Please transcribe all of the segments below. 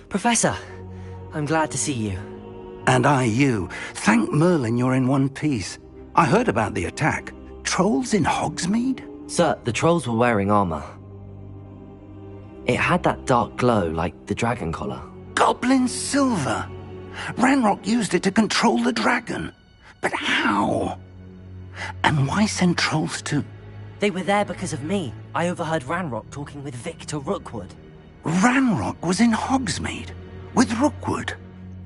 Professor, I'm glad to see you. And I you. Thank Merlin you're in one piece. I heard about the attack. Trolls in Hogsmeade? Sir, the trolls were wearing armor. It had that dark glow like the dragon collar. Goblin silver! Ranrock used it to control the dragon. But how? And why send trolls to... They were there because of me. I overheard Ranrock talking with Victor Rookwood. Ranrock was in Hogsmeade? With Rookwood?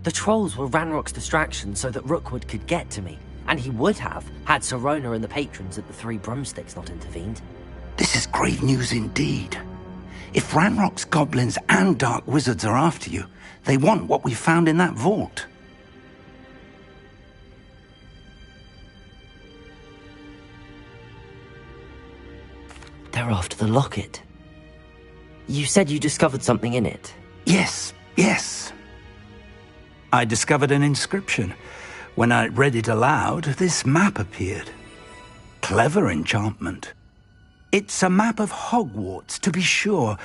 The trolls were Ranrock's distraction so that Rookwood could get to me. And he would have, had Sirona and the patrons at the Three Broomsticks not intervened. This is grave news indeed. If Ranrock's goblins and dark wizards are after you, they want what we found in that vault. They're after the locket. You said you discovered something in it. Yes. I discovered an inscription. When I read it aloud, this map appeared. Clever enchantment. It's a map of Hogwarts, to be sure,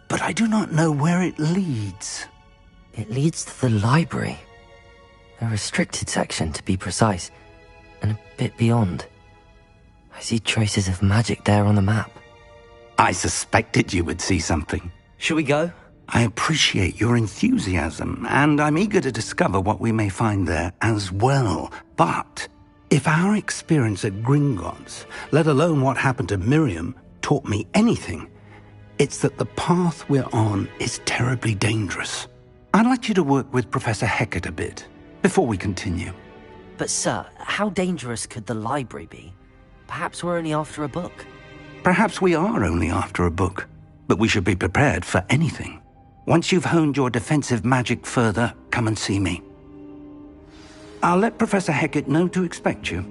but I do not know where it leads. It leads to the library. A restricted section, to be precise, and a bit beyond. I see traces of magic there on the map. I suspected you would see something. Shall we go? I appreciate your enthusiasm, and I'm eager to discover what we may find there as well. But if our experience at Gringotts, let alone what happened to Miriam, taught me anything, it's that the path we're on is terribly dangerous. I'd like you to work with Professor Hecat a bit, before we continue. But sir, how dangerous could the library be? Perhaps we're only after a book. Perhaps we are only after a book, but we should be prepared for anything. Once you've honed your defensive magic further, come and see me. I'll let Professor Hecat know to expect you.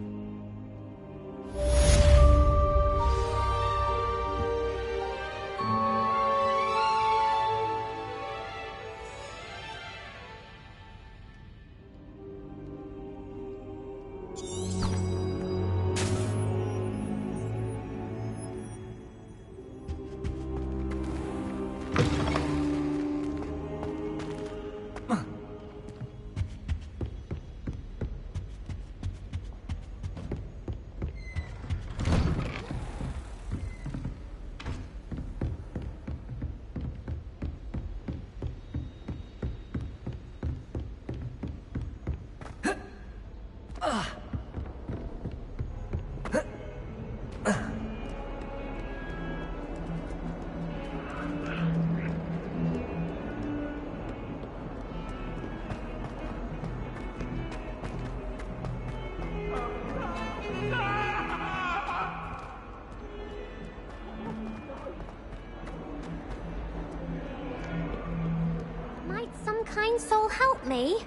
Might some kind soul help me?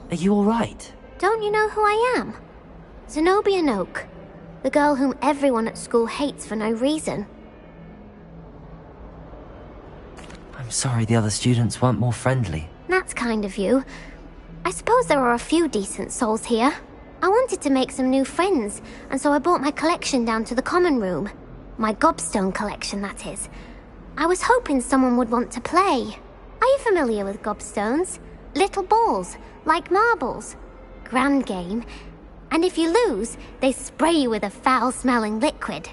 Are you alright? Don't you know who I am? Zenobia Noak, the girl whom everyone at school hates for no reason. I'm sorry the other students weren't more friendly. That's kind of you. I suppose there are a few decent souls here. I wanted to make some new friends, and so I brought my collection down to the common room. My gobstone collection, that is. I was hoping someone would want to play. Are you familiar with gobstones? Little balls, like marbles. Grand game. And if you lose, they spray you with a foul-smelling liquid.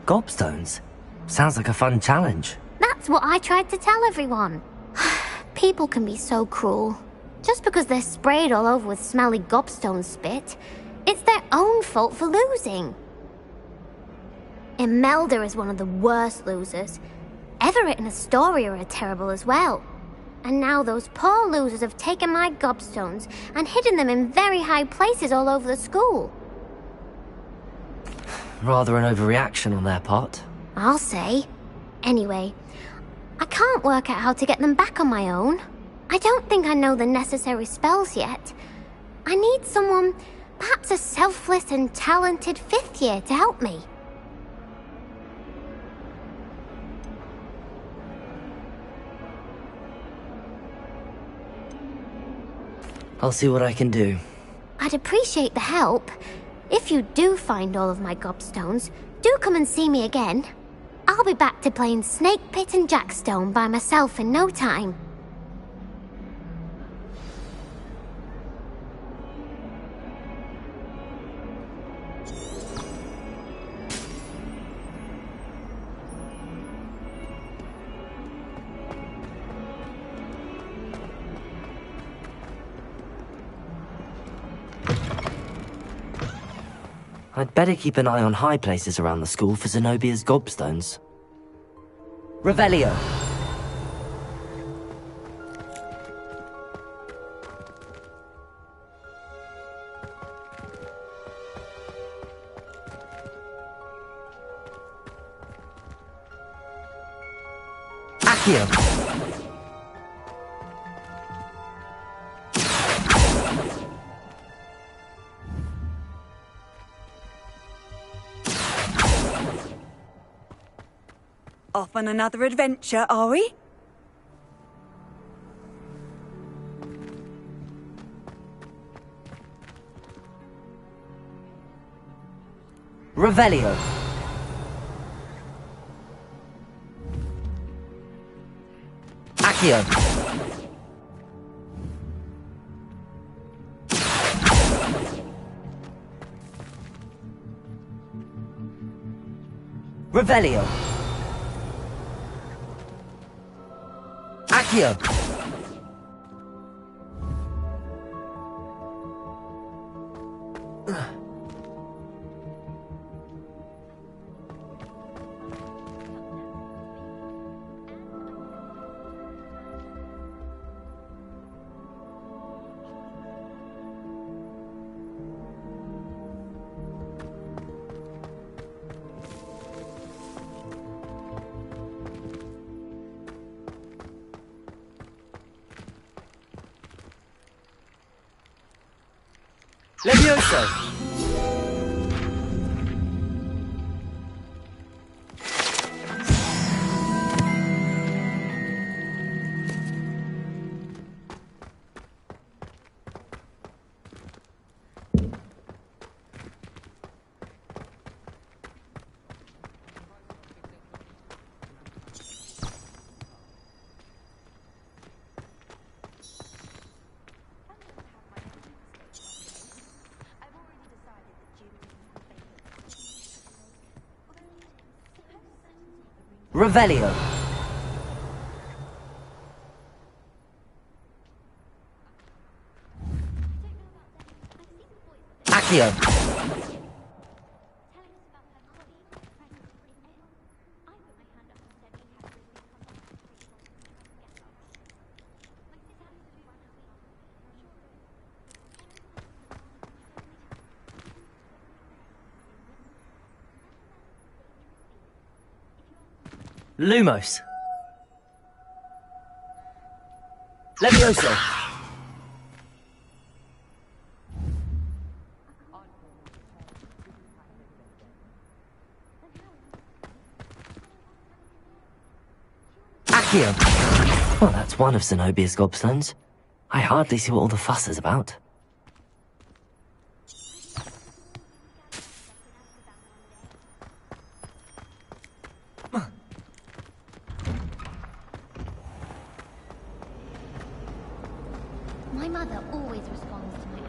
Gobstones? Sounds like a fun challenge. That's what I tried to tell everyone. People can be so cruel. Just because they're sprayed all over with smelly gobstone spit, it's their own fault for losing. Imelda is one of the worst losers. Everett and Astoria are terrible as well. And now those poor losers have taken my gobstones and hidden them in very high places all over the school. Rather an overreaction on their part. I'll say. Anyway, I can't work out how to get them back on my own. I don't think I know the necessary spells yet. I need someone, perhaps a selfless and talented fifth year to help me. I'll see what I can do. I'd appreciate the help. If you do find all of my gobstones, do come and see me again. I'll be back to playing Snake Pit and Jackstone by myself in no time. I'd better keep an eye on high places around the school for Zenobia's gobstones. Revelio! Accio! Off on another adventure, are we? Revelio! Accio! Revelio! Accio! Levioso! Revelio! Accio! Lumos! Levioso! Accio! Well, that's one of Zenobia's gobstones. I hardly see what all the fuss is about. My mother always responds to my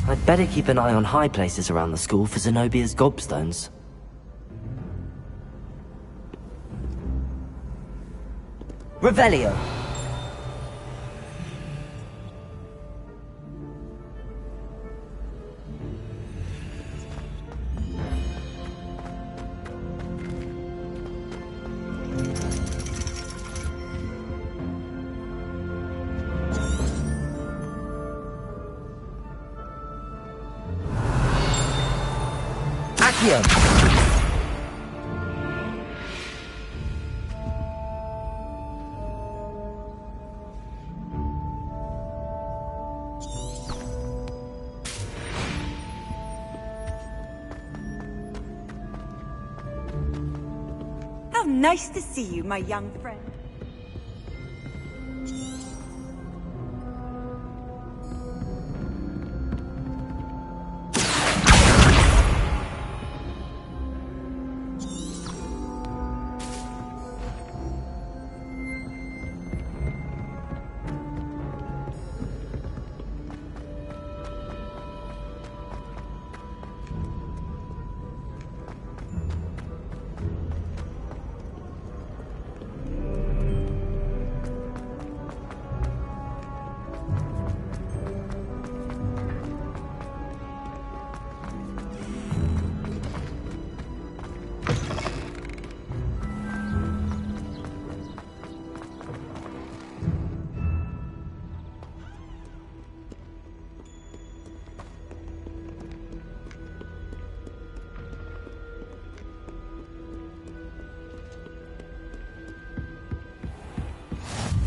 I'd better keep an eye on high places around the school for Zenobia's gobstones. Revelio! Accio! nice to see you, my young friend.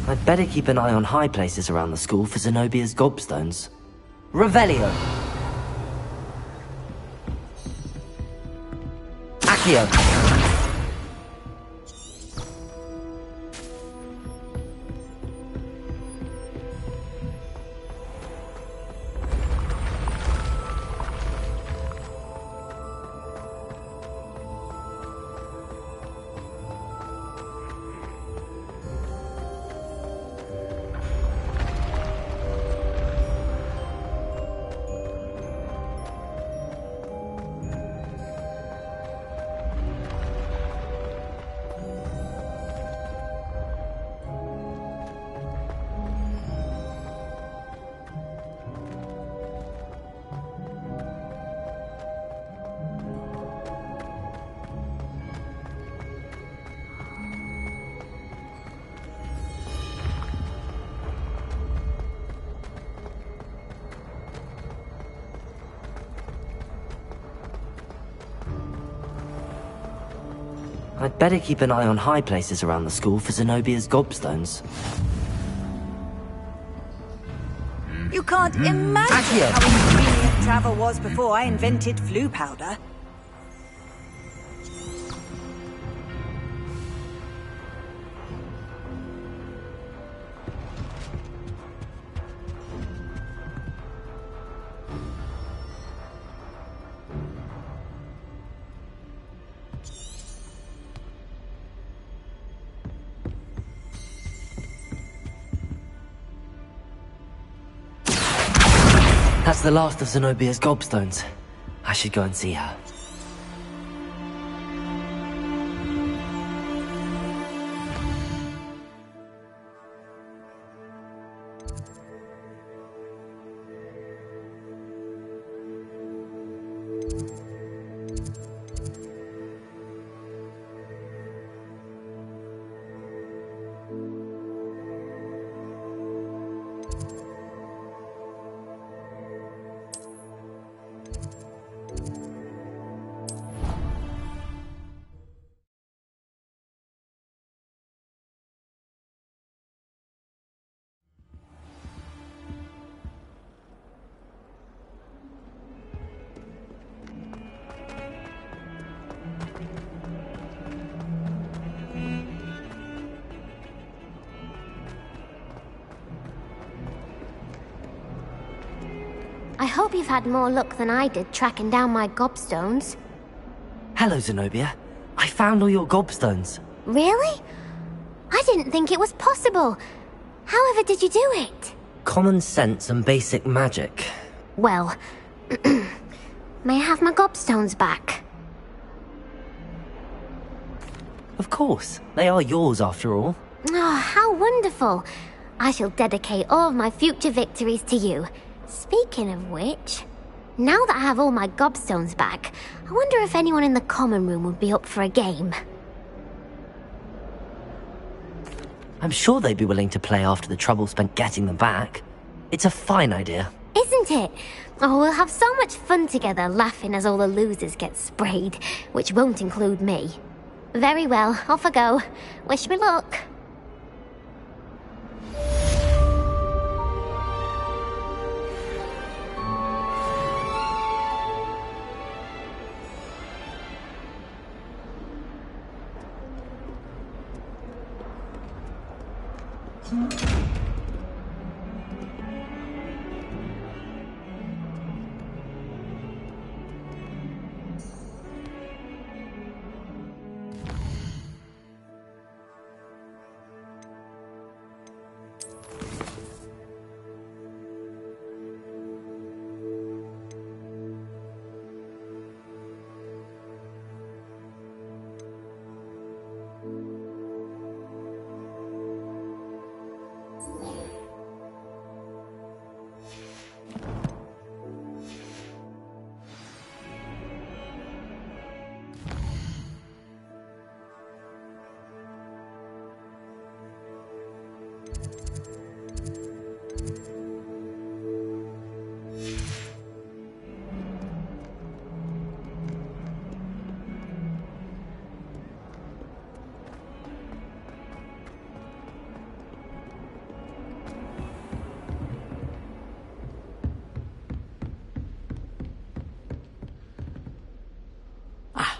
I'd better keep an eye on high places around the school for Zenobia's gobstones. Revelio! Accio! I'd better keep an eye on high places around the school for Zenobia's gobstones. You can't imagine Accio! how convenient travel was before I invented flu powder. That's the last of Zenobia's gobstones. I should go and see her. I hope you've had more luck than I did tracking down my gobstones. Hello, Zenobia. I found all your gobstones. Really? I didn't think it was possible. However did you do it? Common sense and basic magic. Well, may I have my gobstones back? Of course. They are yours after all. Oh, how wonderful. I shall dedicate all of my future victories to you. Speaking of which, now that I have all my gobstones back, I wonder if anyone in the common room would be up for a game. I'm sure they'd be willing to play after the trouble spent getting them back. It's a fine idea. Isn't it? Oh, we'll have so much fun together laughing as all the losers get sprayed, which won't include me. Very well, off I go. Wish me luck.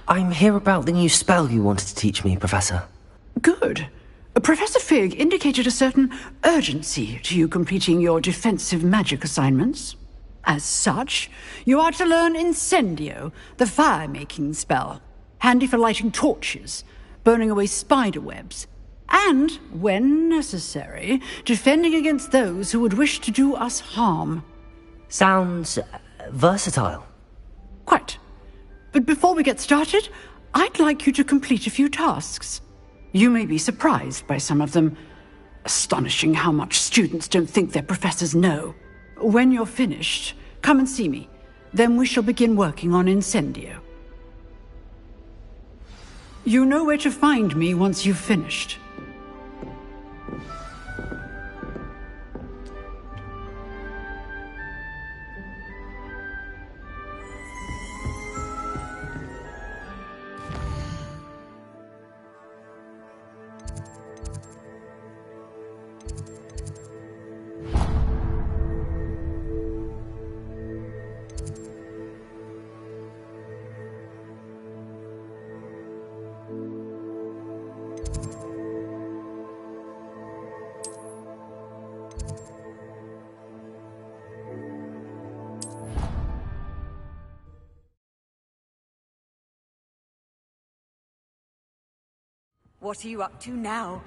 I'm here about the new spell you wanted to teach me, Professor. Good. Professor Fig indicated a certain urgency to you completing your defensive magic assignments. As such, you are to learn Incendio, the fire-making spell, handy for lighting torches, burning away spider webs, and, when necessary, defending against those who would wish to do us harm. Sounds versatile. Quite. But before we get started, I'd like you to complete a few tasks. You may be surprised by some of them. Astonishing how much students don't think their professors know. When you're finished, come and see me. Then we shall begin working on Incendio. You know where to find me once you've finished. What are you up to now?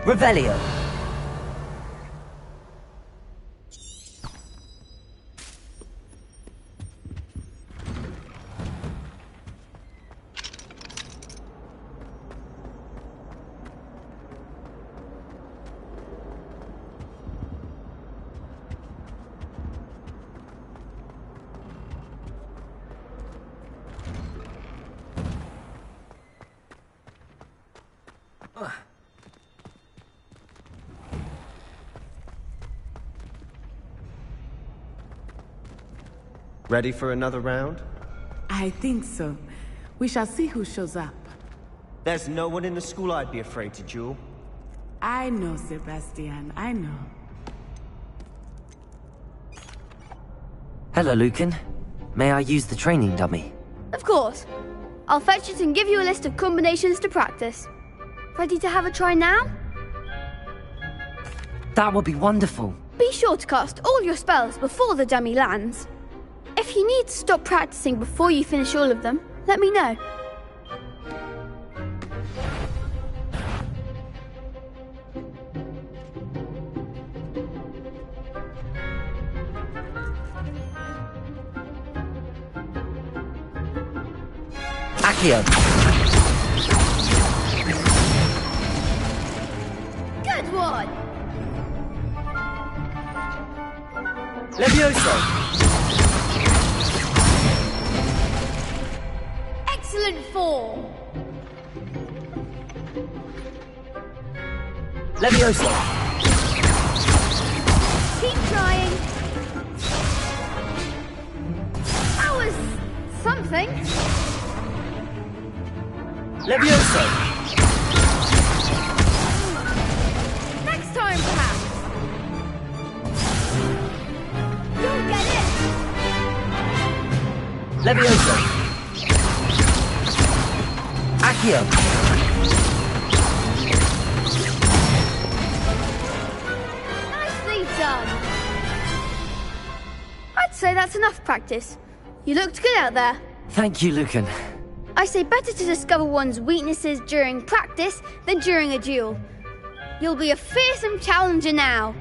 Revelio. Ready for another round? I think so. We shall see who shows up. There's no one in the school I'd be afraid to duel. I know, Sebastian, I know. Hello, Lucan. May I use the training dummy? Of course. I'll fetch it and give you a list of combinations to practice. Ready to have a try now? That would be wonderful. Be sure to cast all your spells before the dummy lands. If you need to stop practicing before you finish all of them, let me know. Accio. Good one! Levioso. Excellent form! Levioso. Keep trying. That was something. Levioso. Next time, perhaps. You'll get it. Levioso. Accio. Nicely done. I'd say that's enough practice. You looked good out there. Thank you, Lucan. I say better to discover one's weaknesses during practice than during a duel. You'll be a fearsome challenger now.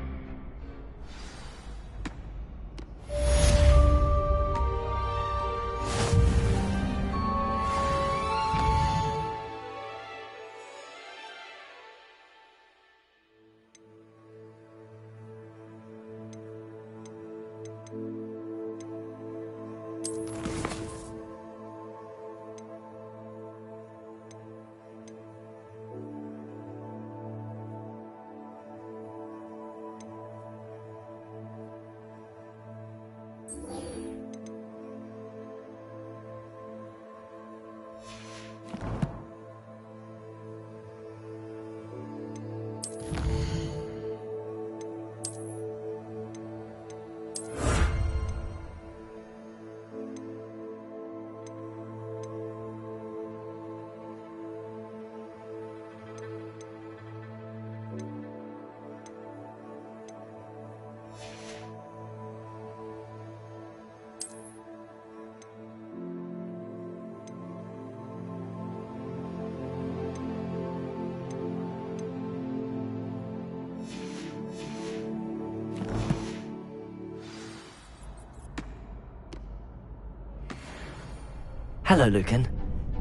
Hello, Lucan.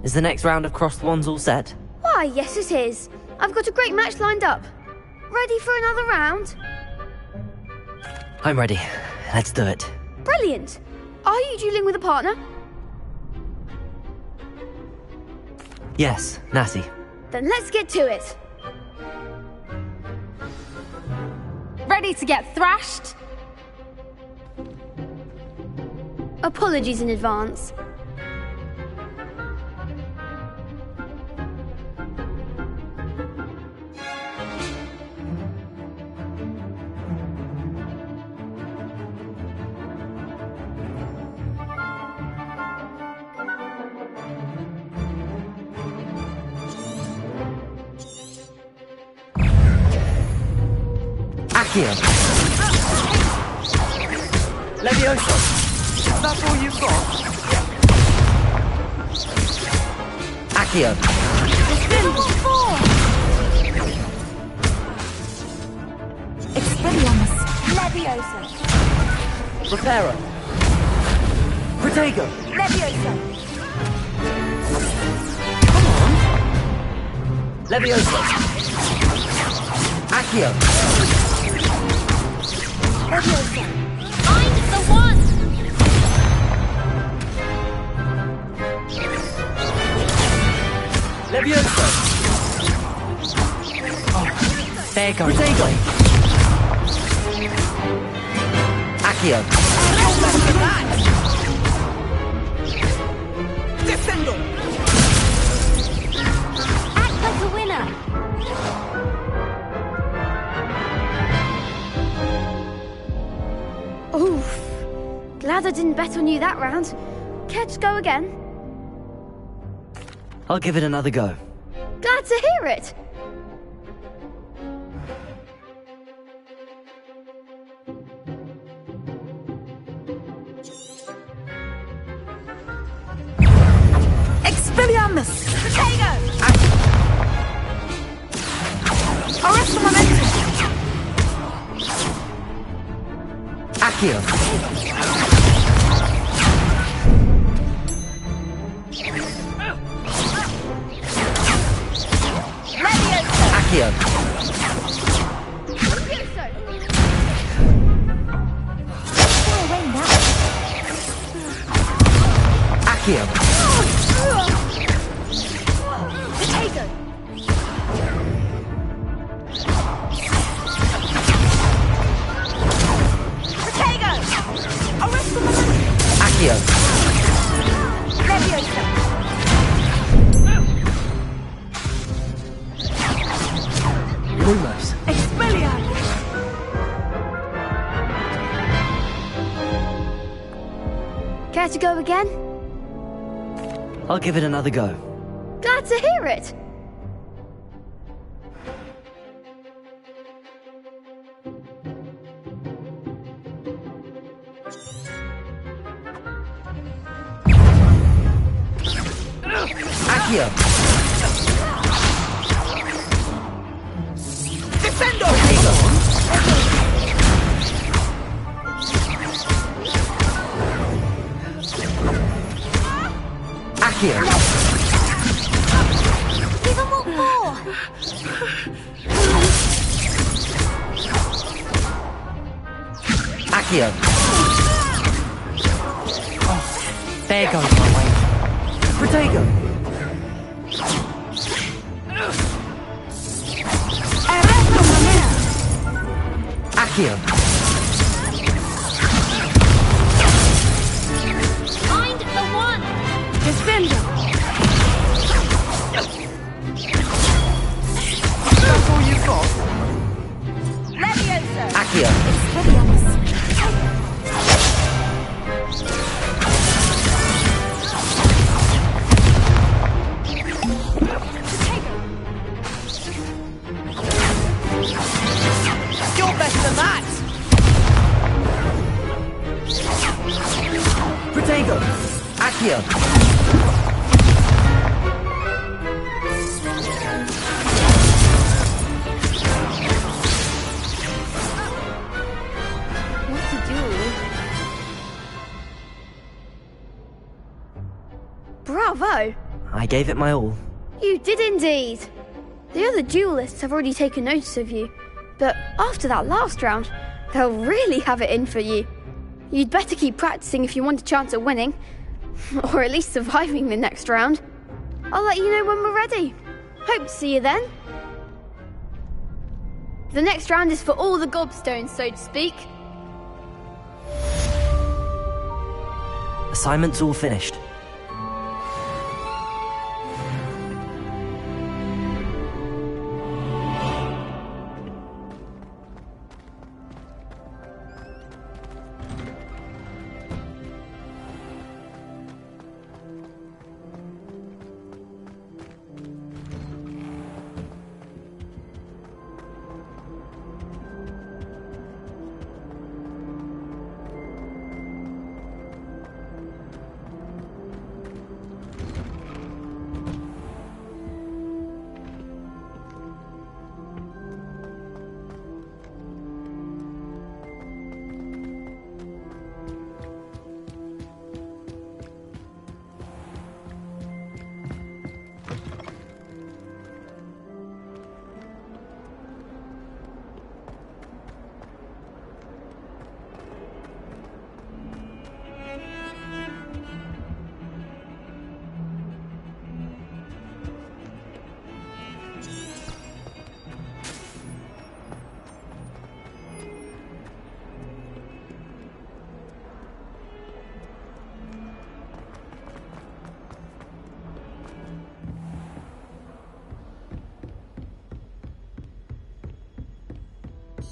Is the next round of Crossed Wands all set? Why, yes it is. I've got a great match lined up. Ready for another round? I'm ready. Let's do it. Brilliant. Are you dueling with a partner? Yes, Natty. Then let's get to it. Ready to get thrashed? Apologies in advance. Accio. Levioso. That's all you've got? Accio. Expelliarmus. Leviosa. Reparo. Protego. Leviosa. Leviosa. Accio. Leviosa. I'm the one! Leviosa. There goes. Protego. Accio. Defendo! Act like a winner. Oof. Glad I didn't bet on you that round. Care to go again? I'll give it another go. Glad to hear it. Expelliarmus! Protego! Arrest the momentum! Accio. Leviosa! Accio. Leviosa! Accio. Protego! Protego! Arrest the momentum! Accio. Leviosa! Lumos. Expelliarmus! Care to go again? I'll give it another go. Glad to hear it. Accio. Defendo! Accio. Give them what for? Accio. There goes my way. Protego. Accio. Find the one. Defendo! That's all you've got? Leviosa! Accio. Expelliarmus! You're better than that! Protego. Accio. What to do? Bravo! I gave it my all. You did indeed. The other duelists have already taken notice of you, but after that last round, they'll really have it in for you. You'd better keep practicing if you want a chance at winning, or at least surviving the next round. I'll let you know when we're ready. Hope to see you then. The next round is for all the gobstones, so to speak. Assignment's all finished.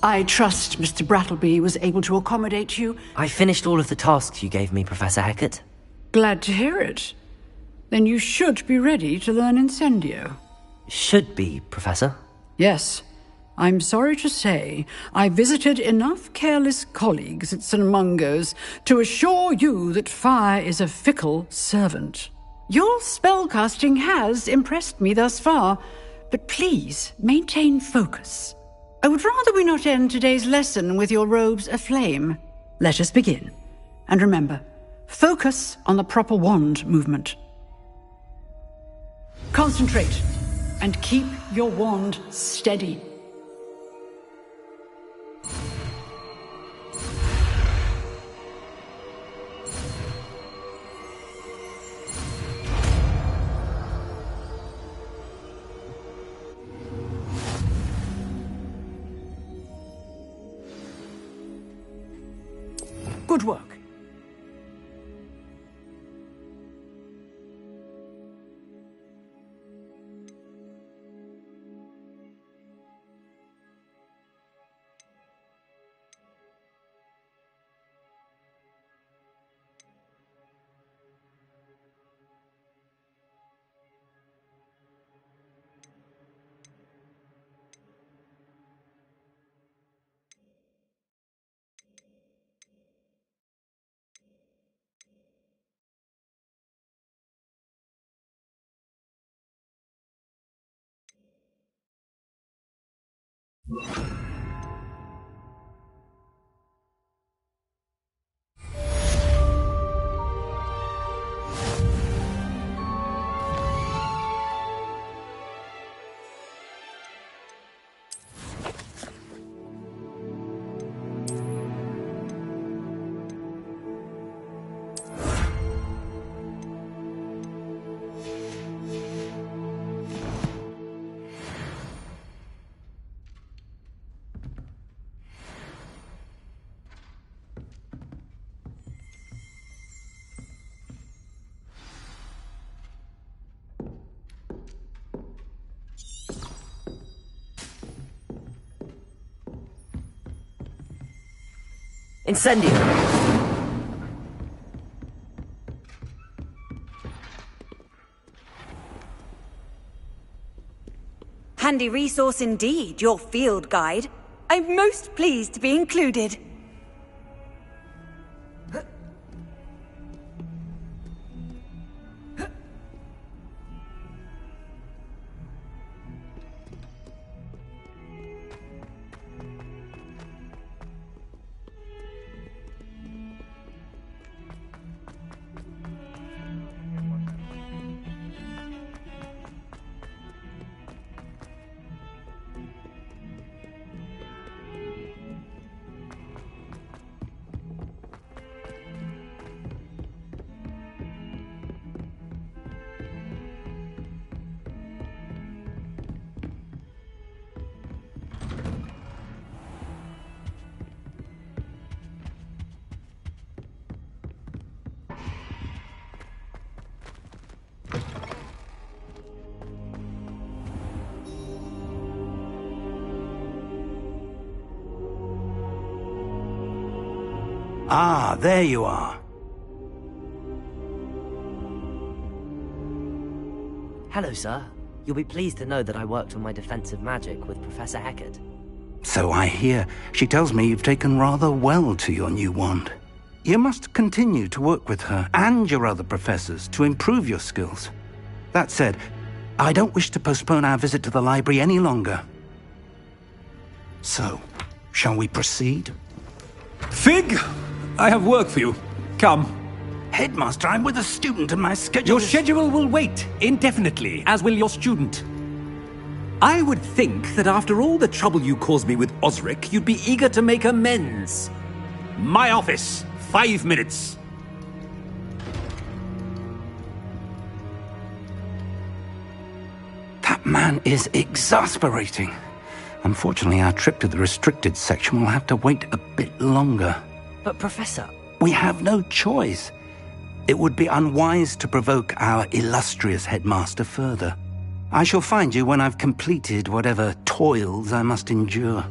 I trust Mr. Brattleby was able to accommodate you. I finished all of the tasks you gave me, Professor Hecat. Glad to hear it. Then you should be ready to learn Incendio. Should be, Professor. Yes. I'm sorry to say, I visited enough careless colleagues at St. Mungo's to assure you that fire is a fickle servant. Your spellcasting has impressed me thus far, but please maintain focus. I would rather we not end today's lesson with your robes aflame. Let us begin. And remember, focus on the proper wand movement. Concentrate, and keep your wand steady. Good work. Incendio! Handy resource indeed, your field guide. I'm most pleased to be included. Ah, there you are. Hello, sir. You'll be pleased to know that I worked on my defensive magic with Professor Hecat. So I hear. She tells me you've taken rather well to your new wand. You must continue to work with her and your other professors to improve your skills. That said, I don't wish to postpone our visit to the library any longer. So, shall we proceed? Fig! I have work for you. Come. Headmaster, I'm with a student and my schedule Your schedule will wait indefinitely, as will your student. I would think that after all the trouble you caused me with Osric, you'd be eager to make amends. My office. 5 minutes. That man is exasperating. Unfortunately, our trip to the restricted section will have to wait a bit longer. But, Professor... We have no choice. It would be unwise to provoke our illustrious headmaster further. I shall find you when I've completed whatever toils I must endure.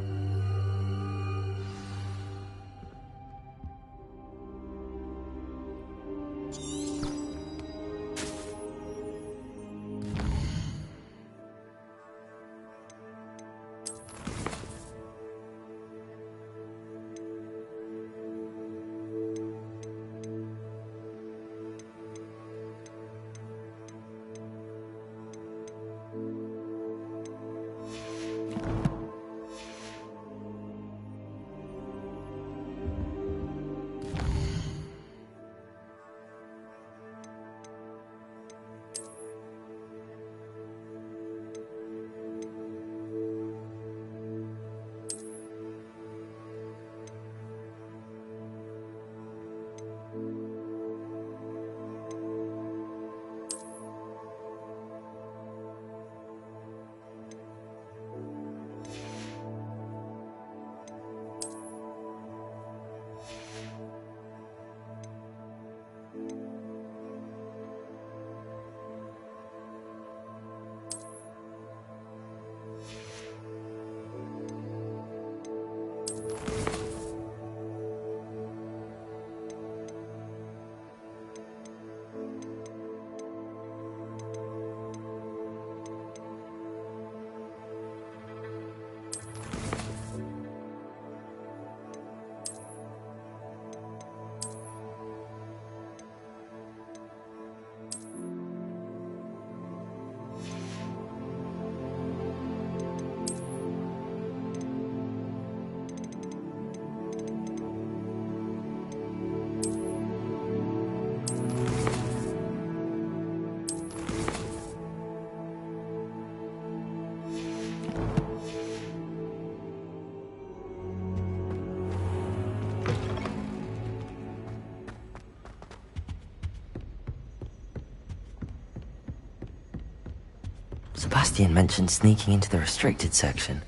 Sebastian mentioned sneaking into the restricted section.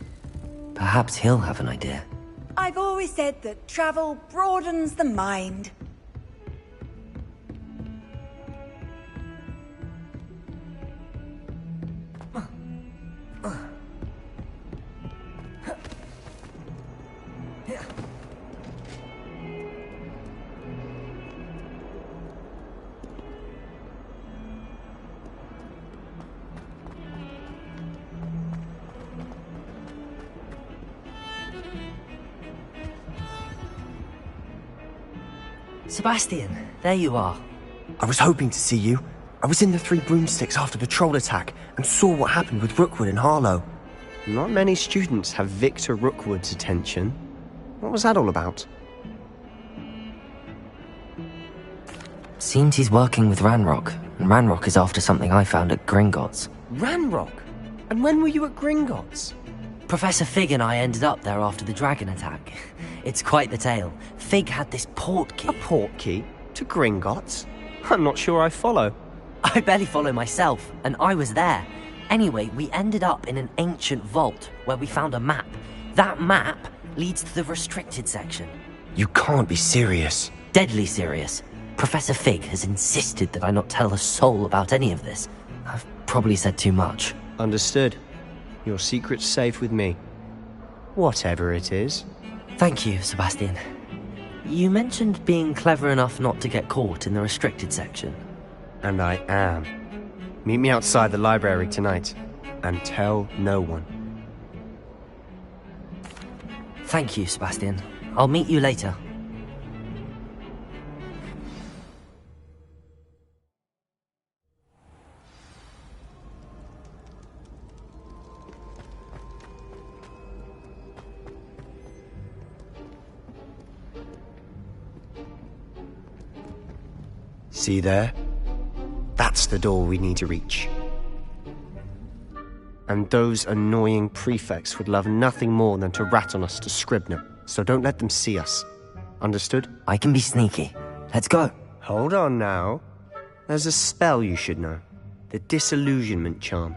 Perhaps he'll have an idea. I've always said that travel broadens the mind. Sebastian, there you are. I was hoping to see you. I was in the Three Broomsticks after the troll attack and saw what happened with Rookwood and Harlow. Not many students have Victor Rookwood's attention. What was that all about? Seems he's working with Ranrock, and Ranrock is after something I found at Gringotts. Ranrock? And when were you at Gringotts? Professor Fig and I ended up there after the dragon attack. It's quite the tale. Fig had this port key. A port key? To Gringotts? I'm not sure I follow. I barely follow myself, and I was there. Anyway, we ended up in an ancient vault where we found a map. That map leads to the restricted section. You can't be serious. Deadly serious. Professor Fig has insisted that I not tell a soul about any of this. I've probably said too much. Understood. Your secret's safe with me. Whatever it is. Thank you, Sebastian. You mentioned being clever enough not to get caught in the restricted section. And I am. Meet me outside the library tonight, and tell no one. Thank you, Sebastian. I'll meet you later. See there? That's the door we need to reach. And those annoying prefects would love nothing more than to rat on us to Scribner, so don't let them see us. Understood? I can be sneaky. Let's go. Hold on now. There's a spell you should know. The Disillusionment Charm.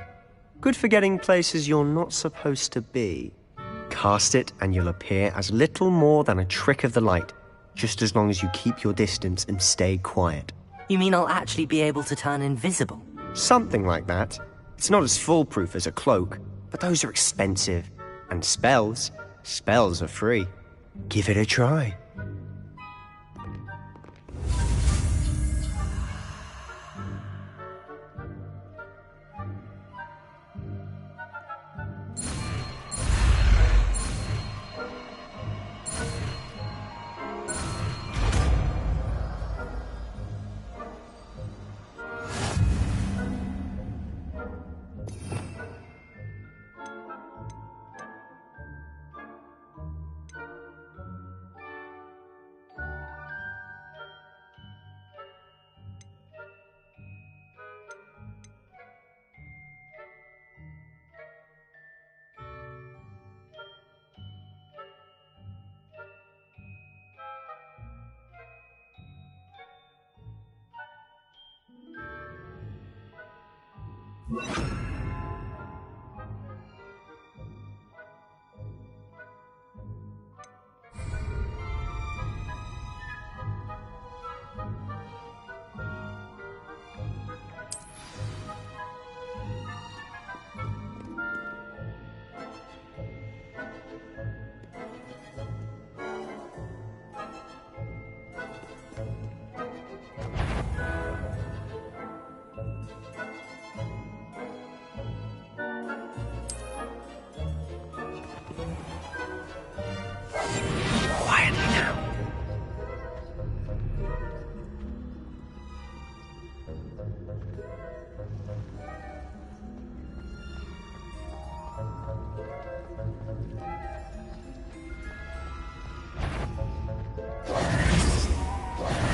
Good for getting places you're not supposed to be. Cast it and you'll appear as little more than a trick of the light, just as long as you keep your distance and stay quiet. You mean I'll actually be able to turn invisible? Something like that. It's not as foolproof as a cloak, but those are expensive. And spells are free. Give it a try.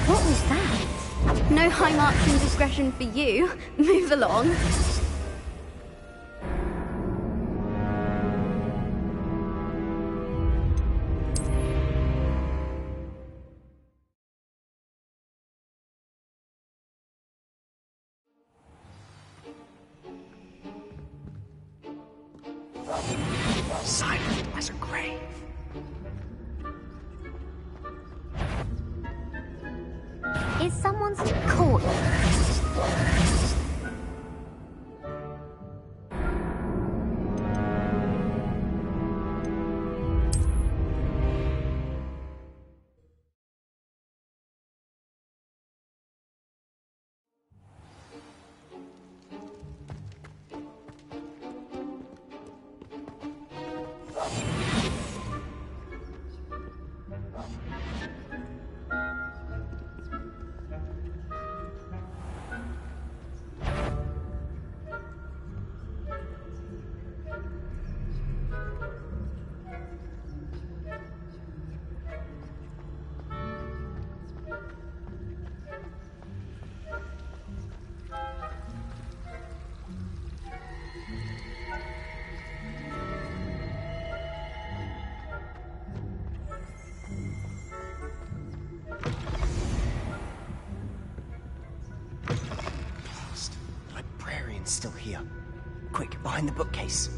What was that? No high marks and discretion for you. Move along. Is someone's calling? Still here. Quick, behind the bookcase.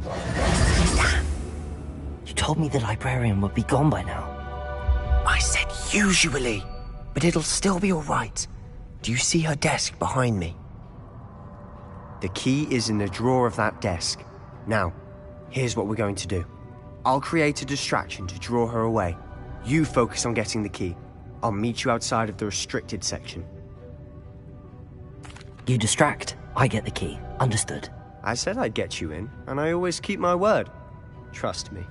Damn! You told me the librarian would be gone by now. I said usually, but it'll still be all right. Do you see her desk behind me? The key is in the drawer of that desk. Now, here's what we're going to do. I'll create a distraction to draw her away. You focus on getting the key. I'll meet you outside of the restricted section. You distract, I get the key. Understood. I said I'd get you in, and I always keep my word. Trust me.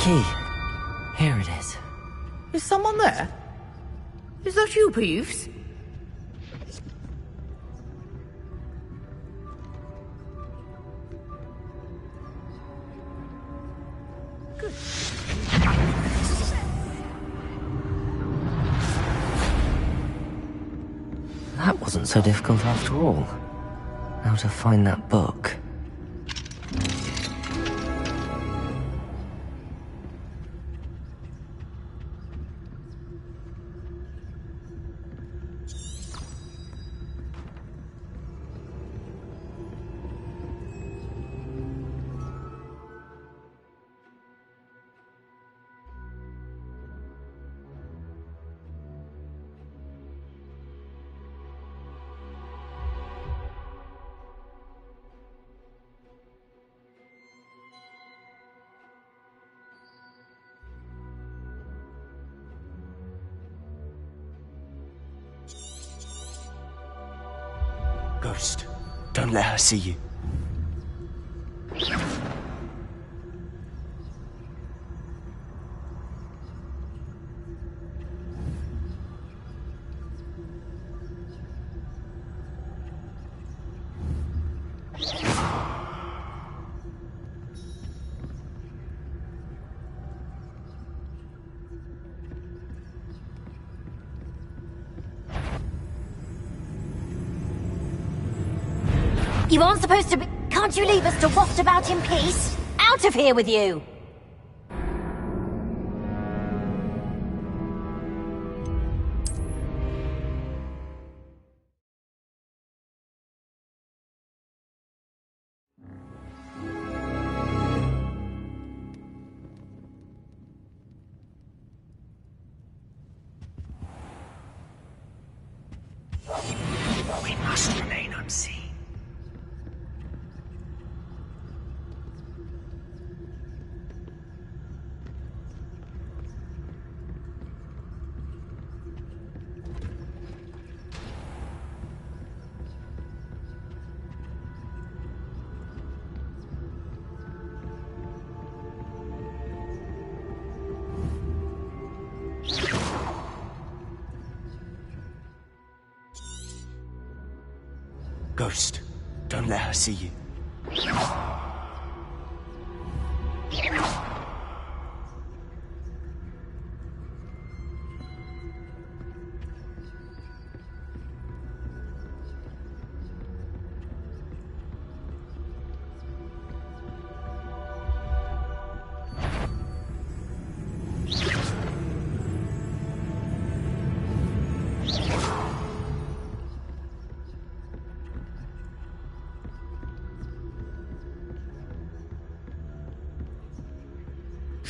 Key. Here it is. Is someone there? Is that you, Peeves? Good. That wasn't so difficult after all. Now to find that book. Ghost, don't let her see you. You aren't supposed to be... Can't you leave us to waft about in peace? Out of here with you! We must remain unseen. Ghost, don't let her see you.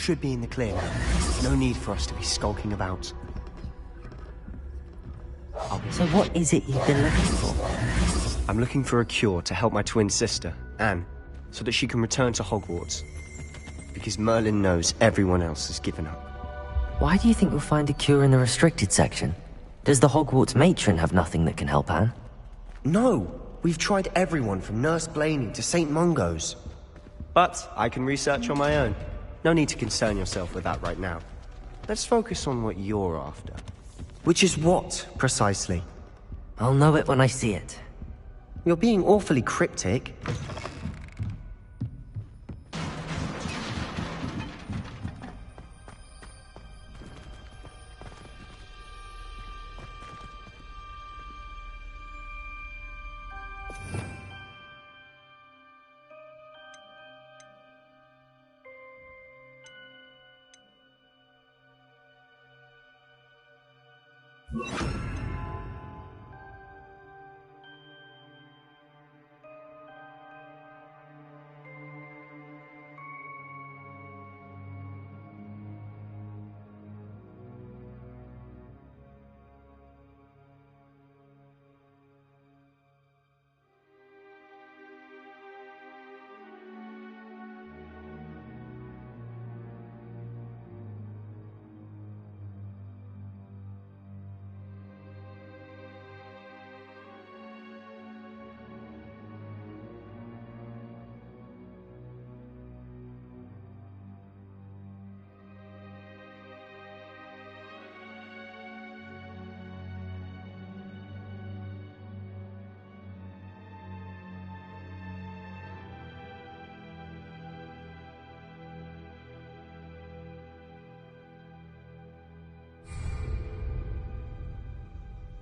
should be in the clear now. No need for us to be skulking about. So what is it you've been looking for? I'm looking for a cure to help my twin sister, Anne, so that she can return to Hogwarts. Because Merlin knows everyone else has given up. Why do you think you'll find a cure in the restricted section? Does the Hogwarts matron have nothing that can help Anne? No! We've tried everyone from Nurse Blaney to St. Mungo's. But I can research on my own. No need to concern yourself with that right now. Let's focus on what you're after. Which is what, precisely? I'll know it when I see it. You're being awfully cryptic.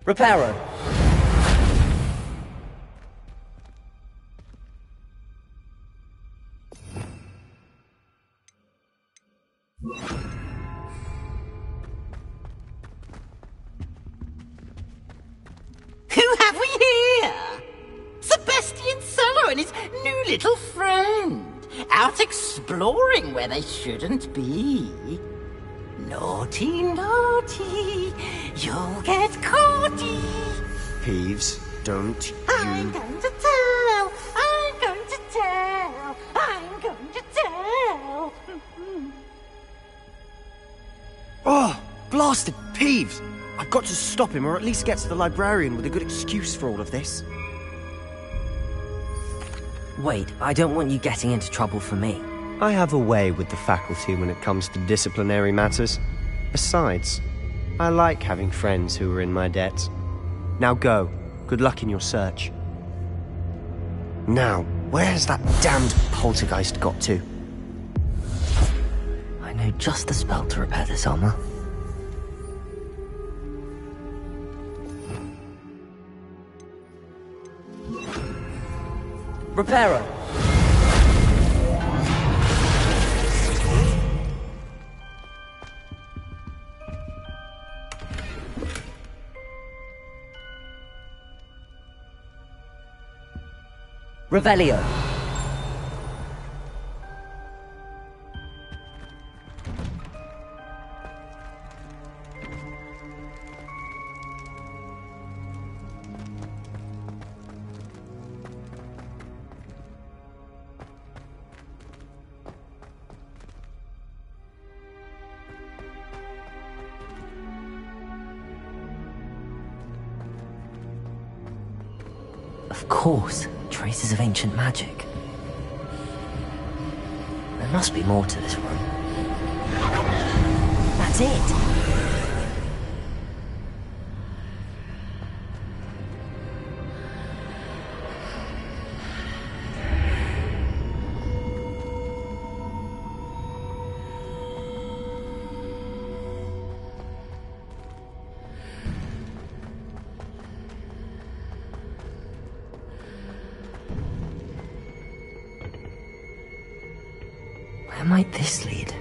Reparo! Who have we here? Sebastian Sallow and his new little friend, out exploring where they shouldn't be. Naughty, naughty, you'll get caughty. Peeves, don't you... I'm going to tell, I'm going to tell, I'm going to tell. Oh, blasted Peeves! I've got to stop him, or at least get to the librarian with a good excuse for all of this. Wait, I don't want you getting into trouble for me. I have a way with the faculty when it comes to disciplinary matters. Besides, I like having friends who are in my debt. Now go. Good luck in your search. Now, where's that damned poltergeist got to? I know just the spell to repair this armor. Reparo! Revelio. Of course. Traces of ancient magic. There must be more to this room. That's it! Where might this lead?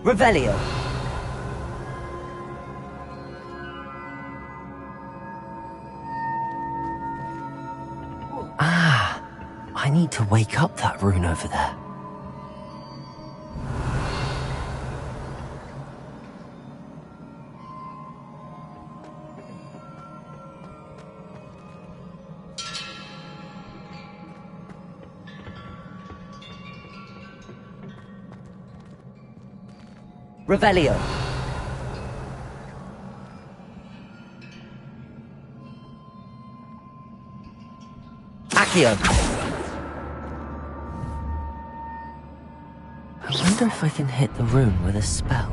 Revelio. Ah, I need to wake up that rune over there. Revelio. Accio. I wonder if I can hit the rune with a spell.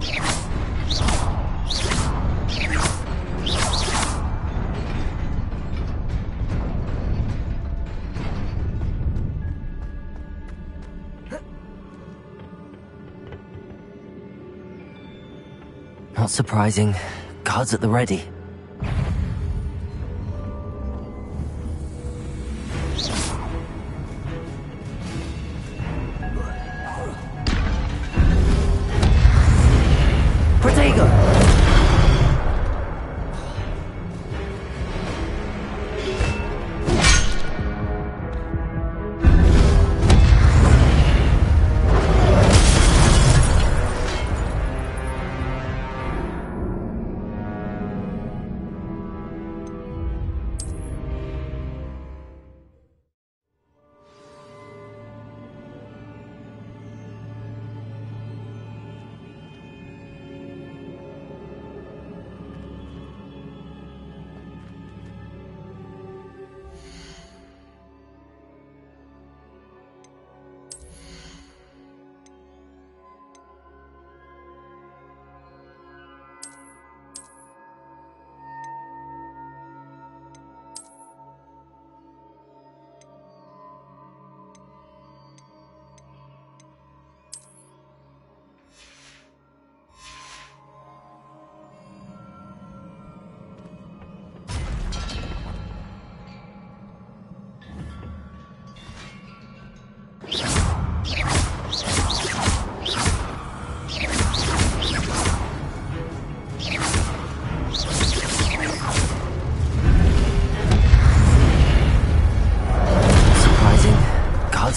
Not surprising. Guards at the ready. Protego!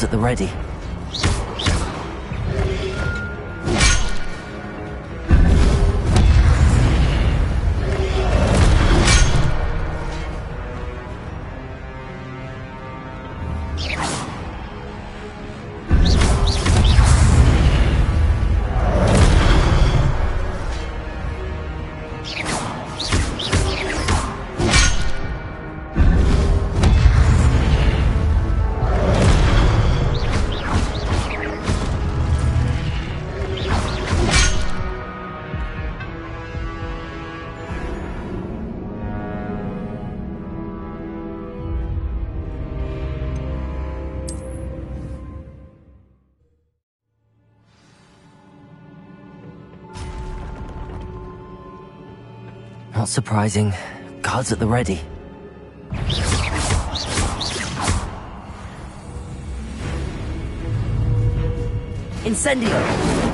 At the ready. Not surprising. Guards at the ready. Incendio!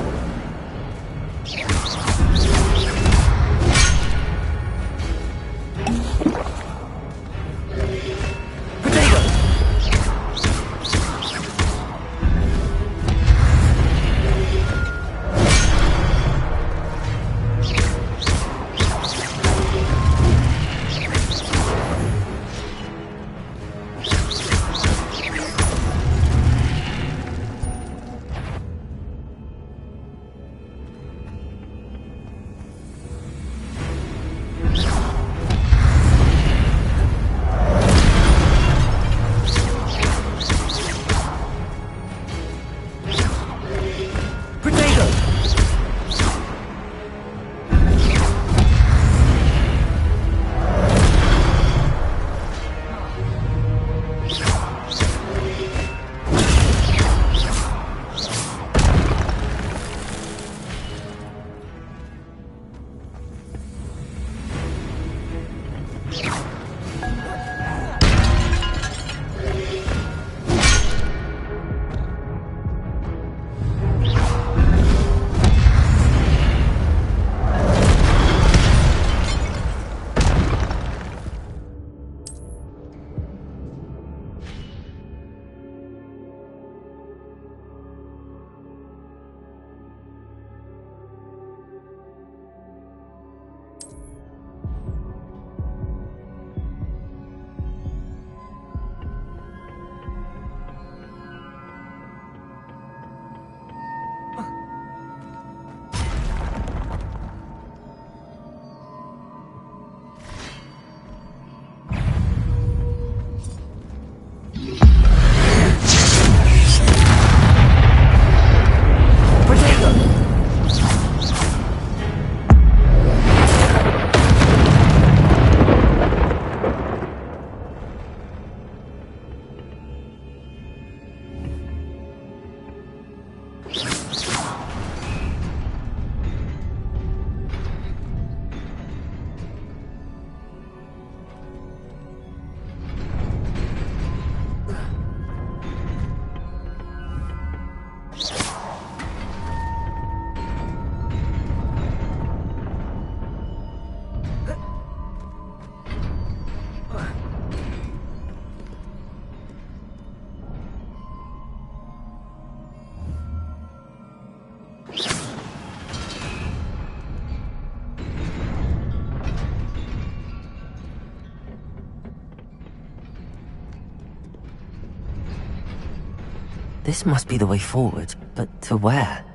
This must be the way forward, but to where?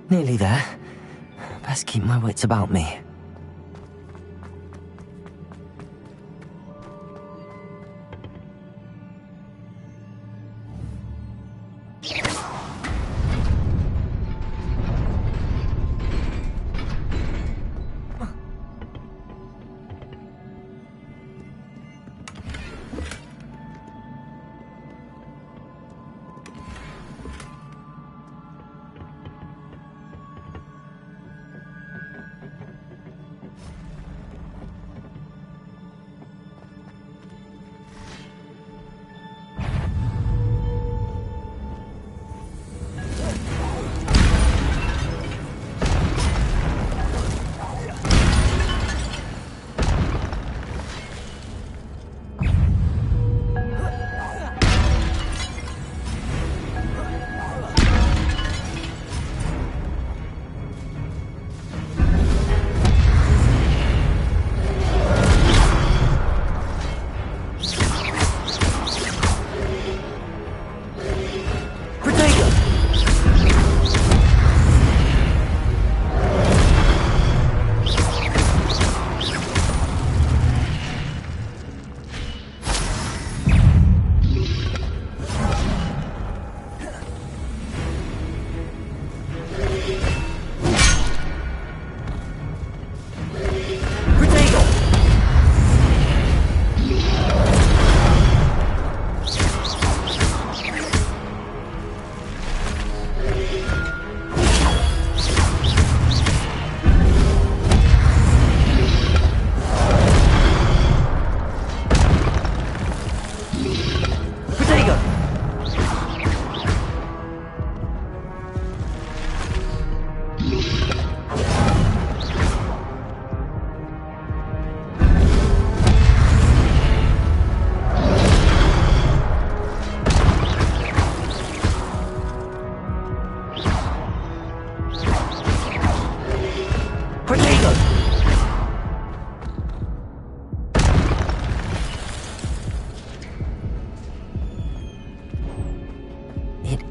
Nearly there. Best keep my wits about me.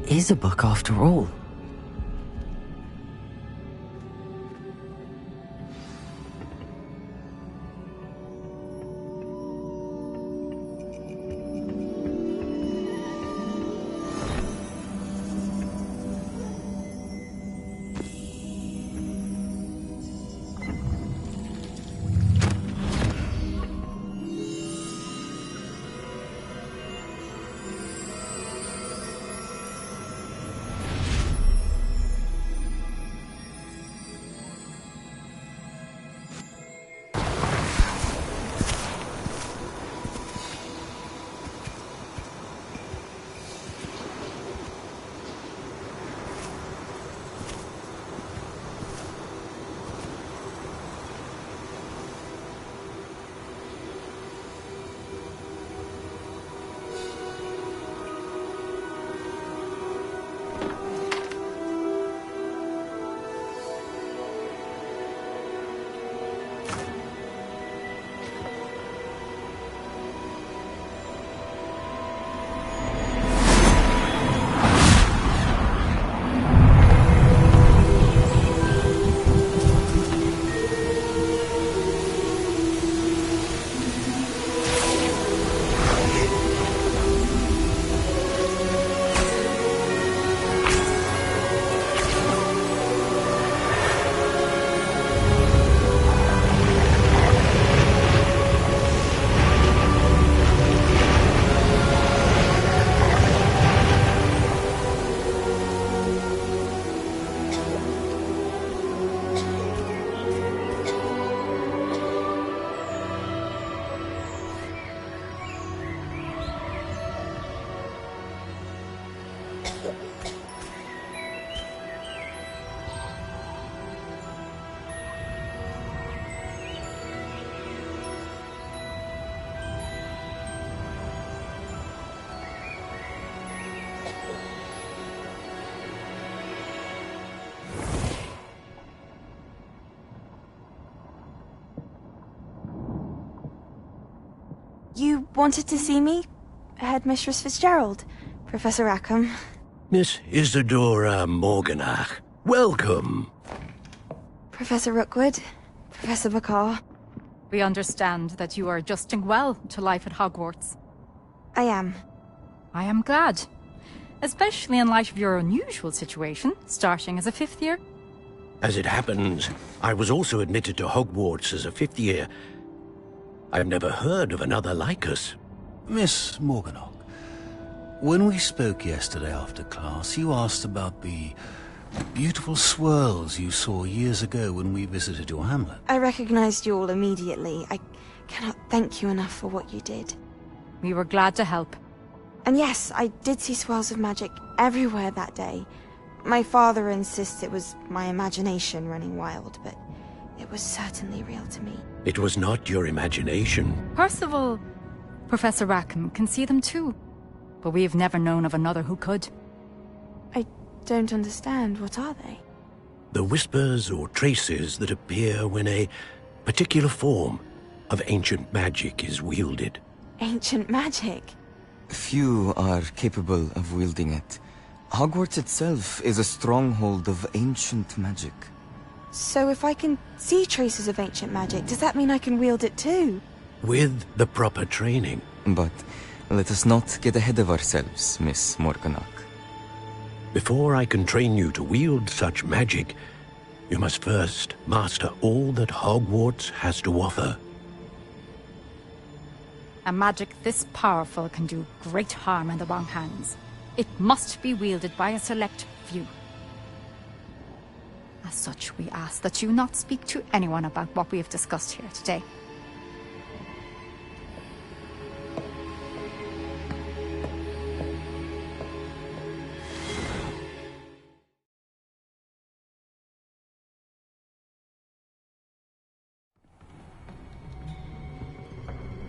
Is a book after all. You wanted to see me? Headmistress Fitzgerald, Professor Rackham. Miss Isadora Morganach, welcome. Professor Rookwood, Professor Bakar. We understand that you are adjusting well to life at Hogwarts. I am. I am glad. Especially in light of your unusual situation, starting as a 5th year. As it happens, I was also admitted to Hogwarts as a 5th year. I've never heard of another like us. Miss Morganach, when we spoke yesterday after class, you asked about the beautiful swirls you saw years ago when we visited your hamlet. I recognized you all immediately. I cannot thank you enough for what you did. We were glad to help. And yes, I did see swirls of magic everywhere that day. My father insists it was my imagination running wild, but it was certainly real to me. It was not your imagination. Percival, Professor Rackham can see them too. But we have never known of another who could. I don't understand. What are they? The whispers or traces that appear when a particular form of ancient magic is wielded. Ancient magic? Few are capable of wielding it. Hogwarts itself is a stronghold of ancient magic. So if I can see traces of ancient magic, does that mean I can wield it too? With the proper training. But let us not get ahead of ourselves, Miss Morganach. Before I can train you to wield such magic, you must first master all that Hogwarts has to offer. A magic this powerful can do great harm in the wrong hands. It must be wielded by a select few. As such, we ask that you not speak to anyone about what we have discussed here today.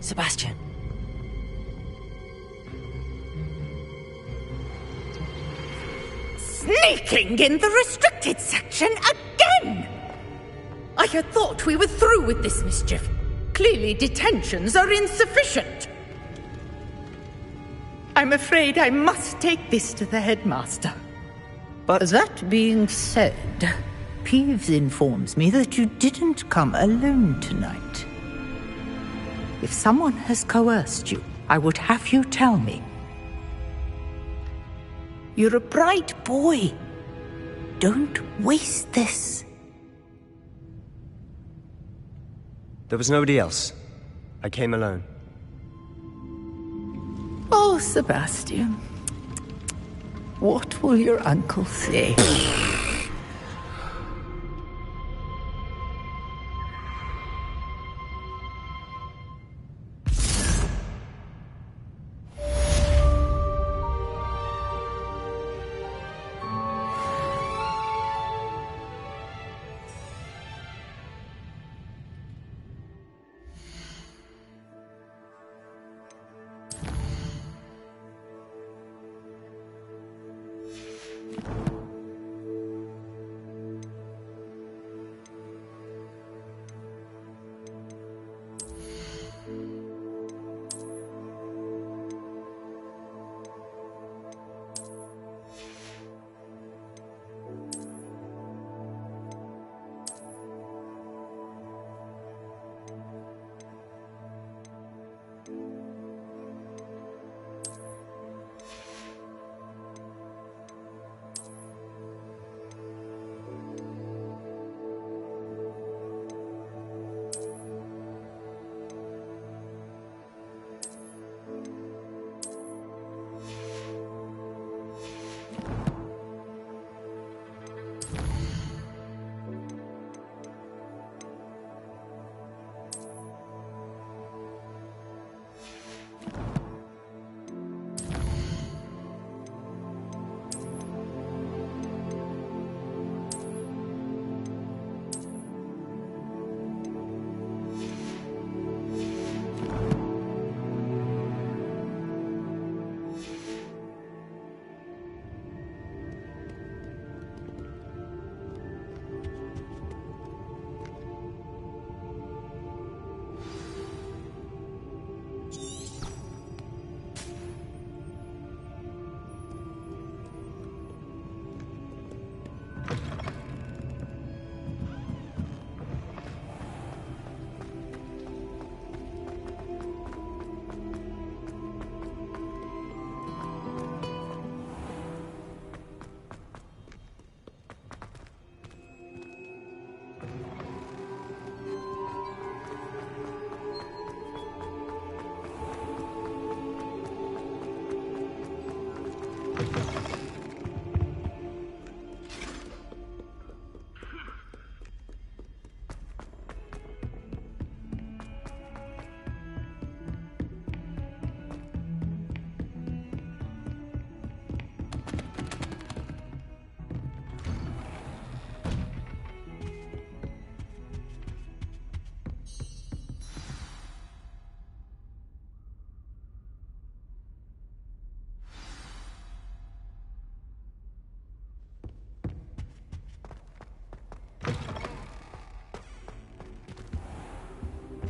Sebastian. Sneaking in the restricted section again! I had thought we were through with this mischief. Clearly detentions are insufficient. I'm afraid I must take this to the headmaster. But that being said, Peeves informs me that you didn't come alone tonight. If someone has coerced you, I would have you tell me. You're a bright boy. Don't waste this. There was nobody else. I came alone. Oh, Sebastian. What will your uncle say?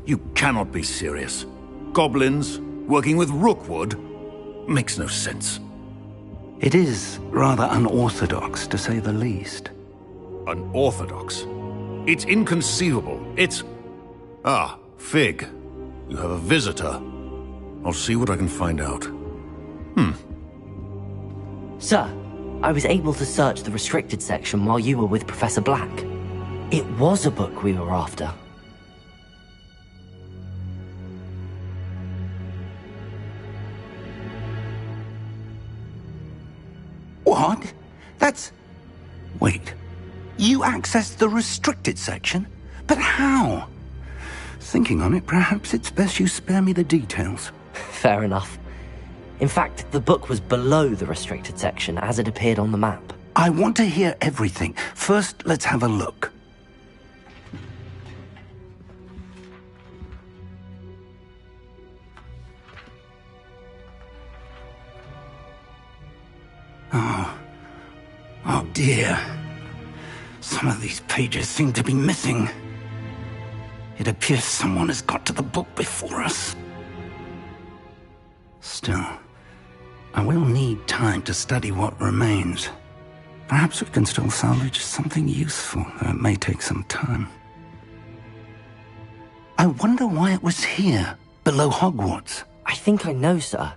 You cannot be serious. Goblins working with Rookwood? Makes no sense. It is rather unorthodox, to say the least. Unorthodox? It's inconceivable. It's... Ah, Fig. You have a visitor. I'll see what I can find out. Sir, I was able to search the restricted section while you were with Professor Black. It was a book we were after. What? That's... Wait. You accessed the restricted section? But how? Thinking on it, perhaps it's best you spare me the details. Fair enough. In fact, the book was below the restricted section as it appeared on the map. I want to hear everything. First, let's have a look. Oh dear. Some of these pages seem to be missing. It appears someone has got to the book before us. Still, I will need time to study what remains. Perhaps we can still salvage something useful, though it may take some time. I wonder why it was here, below Hogwarts. I think I know, sir.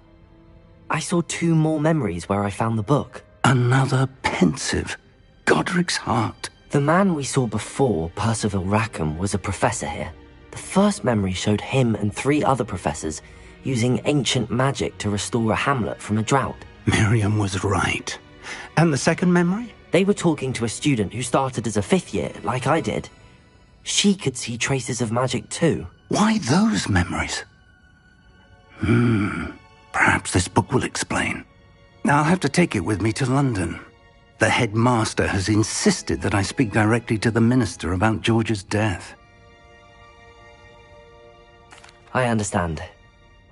I saw 2 more memories where I found the book. Another pensive. Godric's heart. The man we saw before, Percival Rackham, was a professor here. The first memory showed him and 3 other professors using ancient magic to restore a hamlet from a drought. Miriam was right. And the second memory? They were talking to a student who started as a 5th year, like I did. She could see traces of magic too. Why those memories? Perhaps this book will explain. I'll have to take it with me to London. The headmaster has insisted that I speak directly to the minister about George's death. I understand.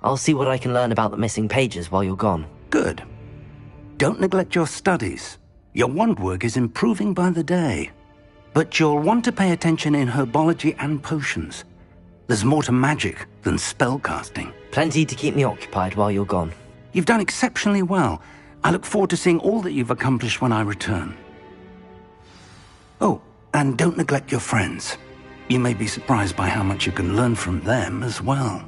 I'll see what I can learn about the missing pages while you're gone. Good. Don't neglect your studies. Your wand work is improving by the day. But you'll want to pay attention in herbology and potions. There's more to magic than spellcasting. Plenty to keep me occupied while you're gone. You've done exceptionally well. I look forward to seeing all that you've accomplished when I return. Oh, and don't neglect your friends. You may be surprised by how much you can learn from them as well.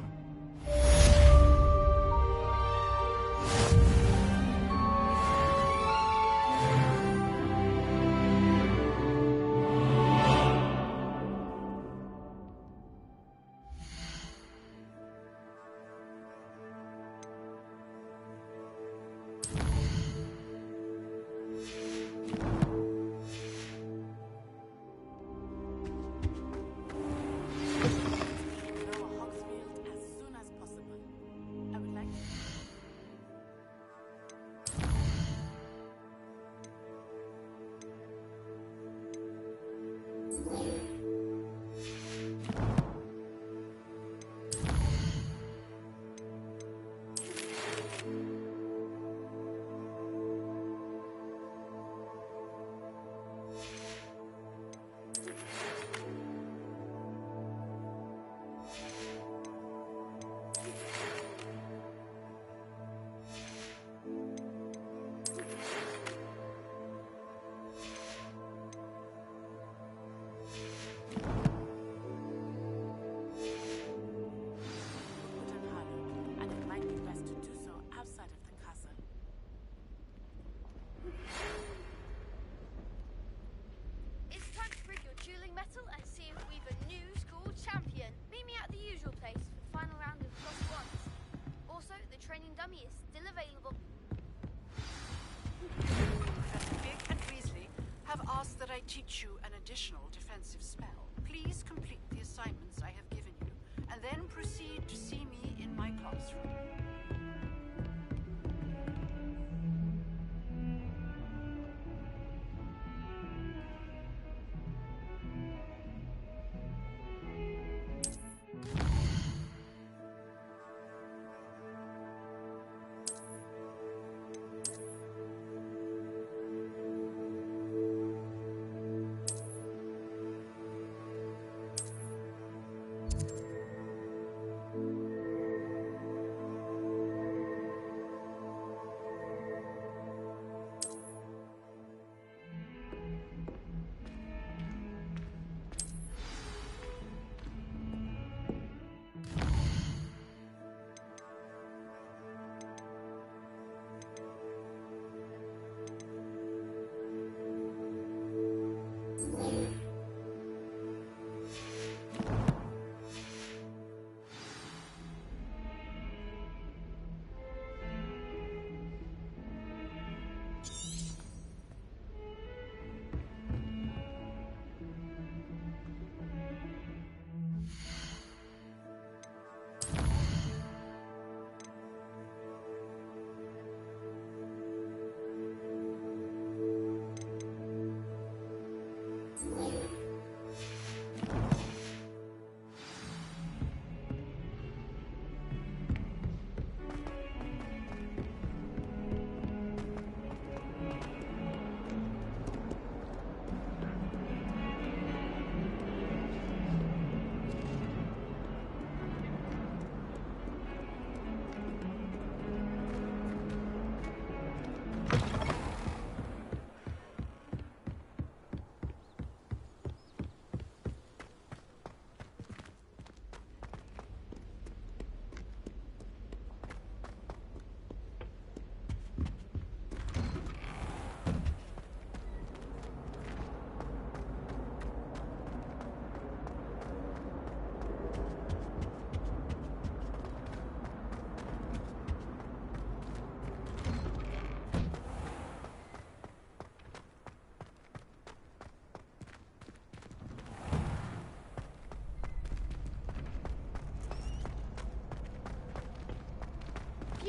Teach you an additional defensive spell. Please complete the assignments I have given you, and then proceed to see me in my classroom.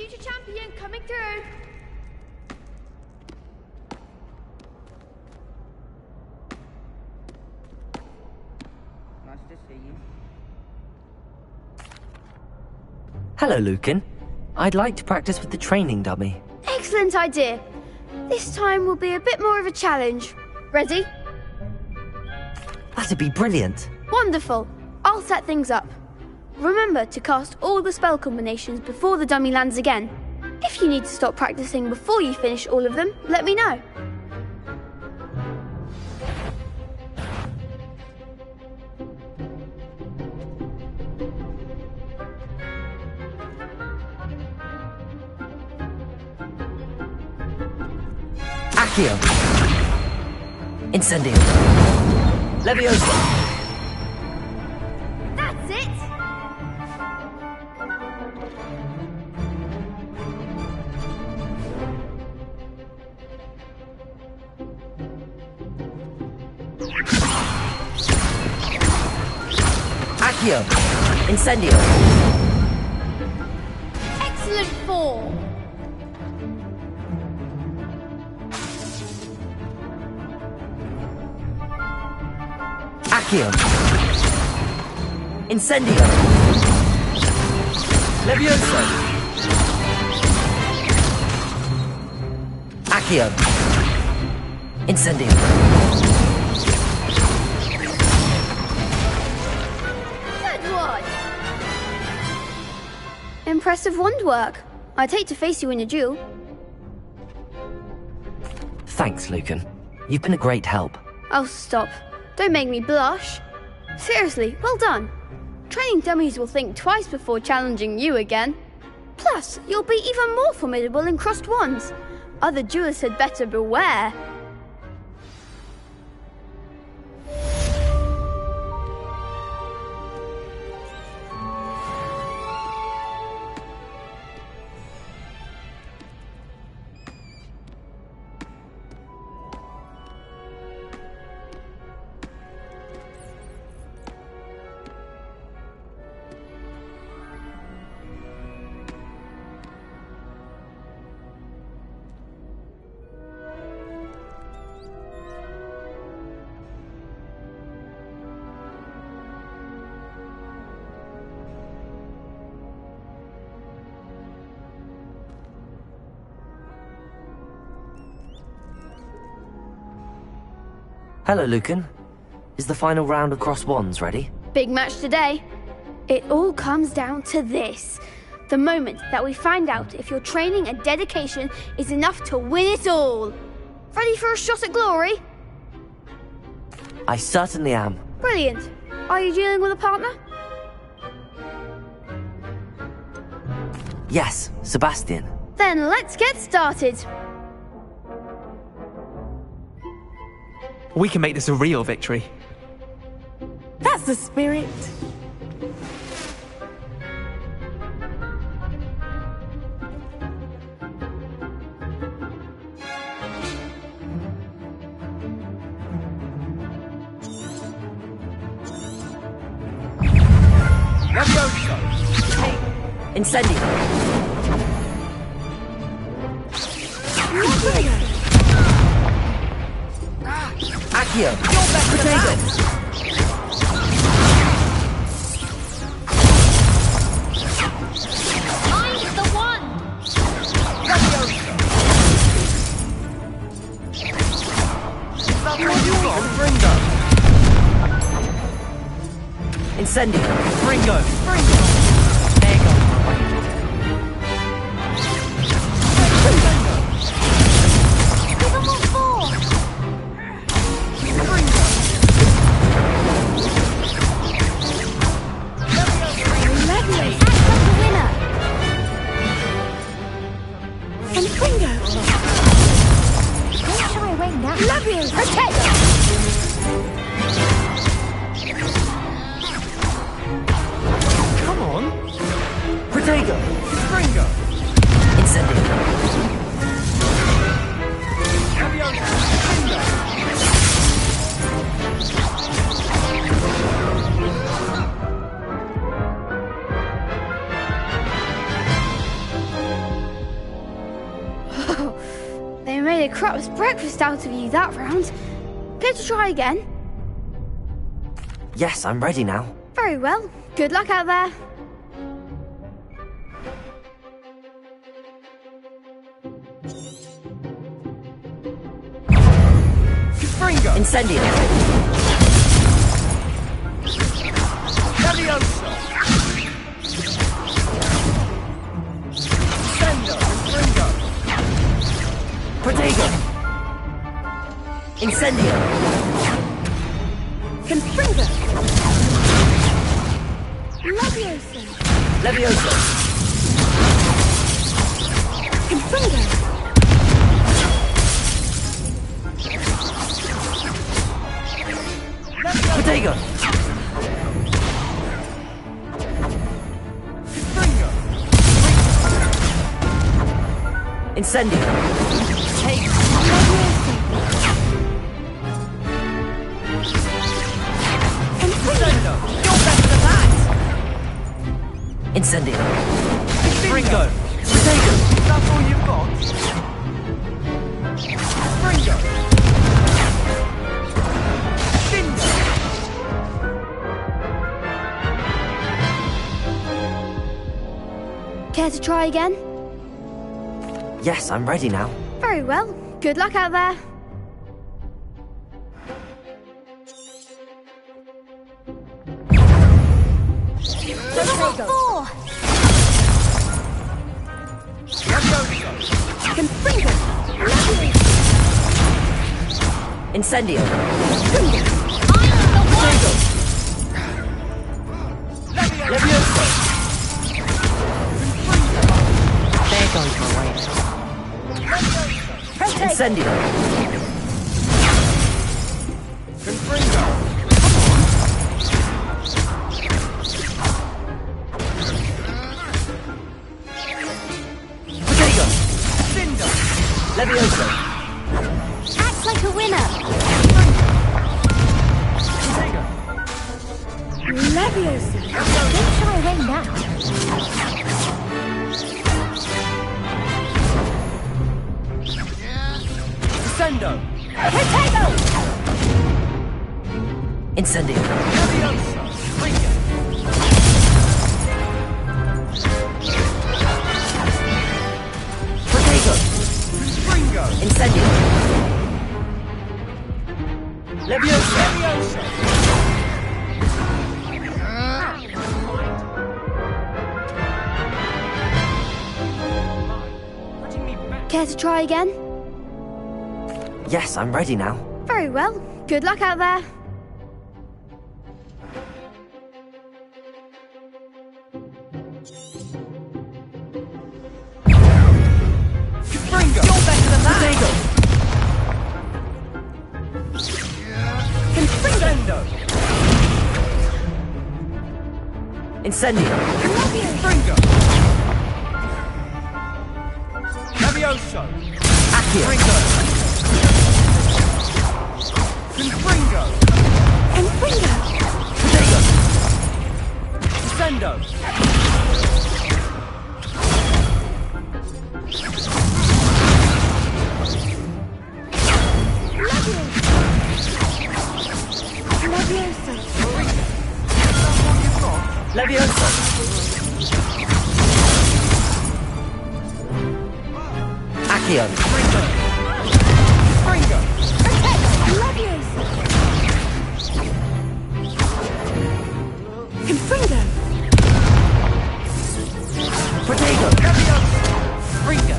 Future champion coming through. Nice to see you. Hello, Lucan. I'd like to practice with the training dummy. Excellent idea. This time will be a bit more of a challenge. Ready? That'd be brilliant. Wonderful. I'll set things up. Remember to cast all the spell combinations before the dummy lands again. If you need to stop practicing before you finish all of them, let me know. Accio. Incendio. Leviosa. That's it! Accio. Incendio. Excellent form! Accio. Incendio. Leviosa. Accio. Incendio. Good one! Impressive wand work. I'd hate to face you in a duel. Thanks, Lucan. You've been a great help. Oh, stop. Don't make me blush. Seriously, well done. Training dummies will think twice before challenging you again. Plus, you'll be even more formidable in crossed wands. Other duelists had better beware. Hello, Lucan. Is the final round of Cross Wands ready? Big match today. It all comes down to this. The moment that we find out if your training and dedication is enough to win it all. Ready for a shot at glory? I certainly am. Brilliant. Are you dealing with a partner? Yes, Sebastian. Then let's get started. We can make this a real victory. That's the spirit. Incendio. Accio. Protego. I'm the one. Incendio. Ringo. made a crap's breakfast out of you that round. Care to try again? Yes, I'm ready now. Very well. Good luck out there. Fringo! Incendio! Leviosa! Sendo! Fringo! Protego! Incendio! Confringo! Leviosa! Leviosa! Confringo! Protego! Incendio! Hey! Sendo! You're better than that! Incendio! Fringo! Protego! Is that all you've got? Fringo! Care to try again? Yes, I'm ready now. Very well. Good luck out there. Four! Confringo! Incendio! Leviosa! There goes my way. Incendio! Confringo! Protego! Cinder! Leviosa! Act like a winner! Protego! Leviosa! Don't shy away now. Sendo! Protego! Incendio! Leviosa! Fringo! Protego! Fringo! Incendio! Leviosa! Leviosa! Care to try again? Yes, I'm ready now. Very well. Good luck out there. Fringo! You're better than that! Protego! Sendo! Incendio! Fringo! Levioso! Accio! Fringo! Confringo! Confringo! Protego! Sendo! Leviosa! Leviosa! Accio! Fringo! Leviosa! Confringo! Protego! Fringo!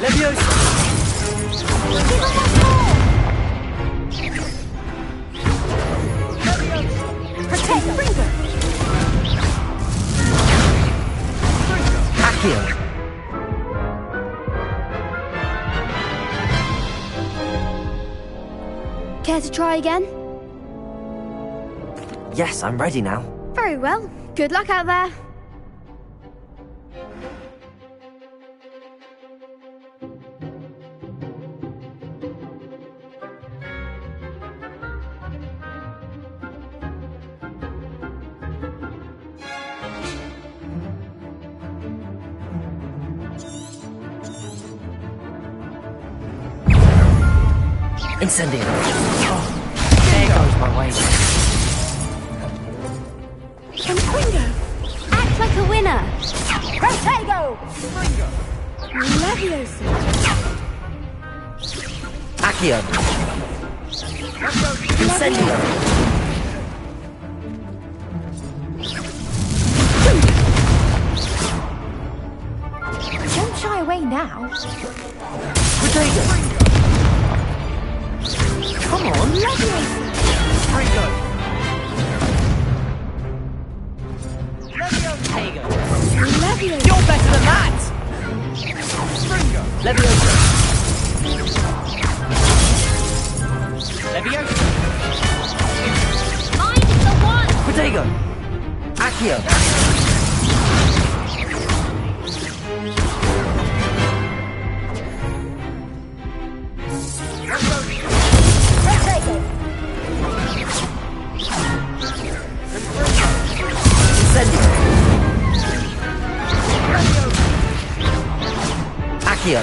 Leviosa! Confringo! Accio! Care to try again? Yes, I'm ready now. Very well. Good luck out there. Incendio. Oh, there goes my wager. Confringo! Act like a winner! Protego! Leviosa! Accio. Incendio. Don't shy away now. Protego. Come on, Leviosa! Protego. Leviosa! You're better than that! Leviosa. Leviosa. Mind the one! Protego. Accio. Protego! Incendio. Accio.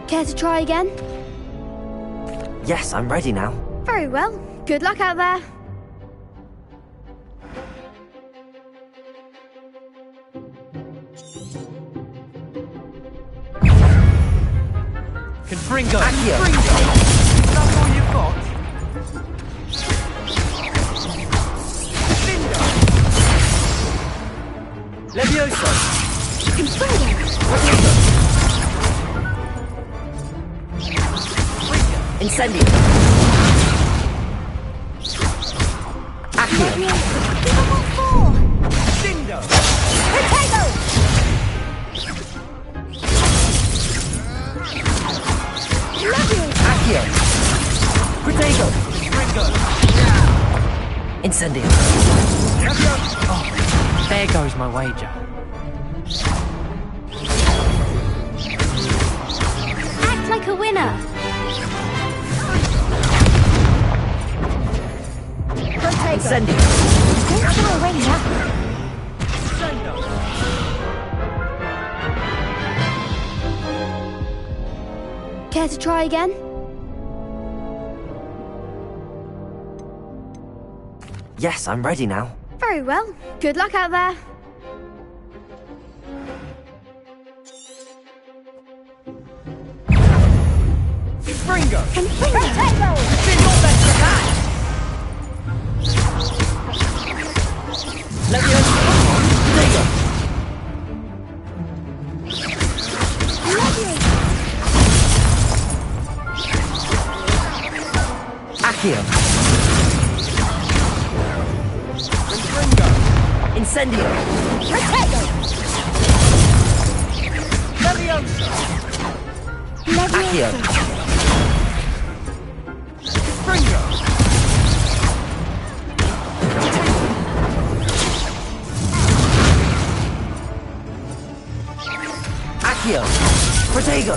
Care to try again? Yes, I'm ready now. Very well. Good luck out there. Confringo. Accio. Is that all you've got? Leviosa. Confringo! Incendio. Accio. Dindo. Protego! Accio. Protego. Incendio. Oh, there goes my wager. Act like a winner! Incendio. Don't shy away now. Care to try again? Yes, I'm ready now. Very well. Good luck out there. Confringo. Protego! You're better than that! Leviosa. Protego. Accio. Incendio. Protego! Leviosa. Accio. Accio. Protego.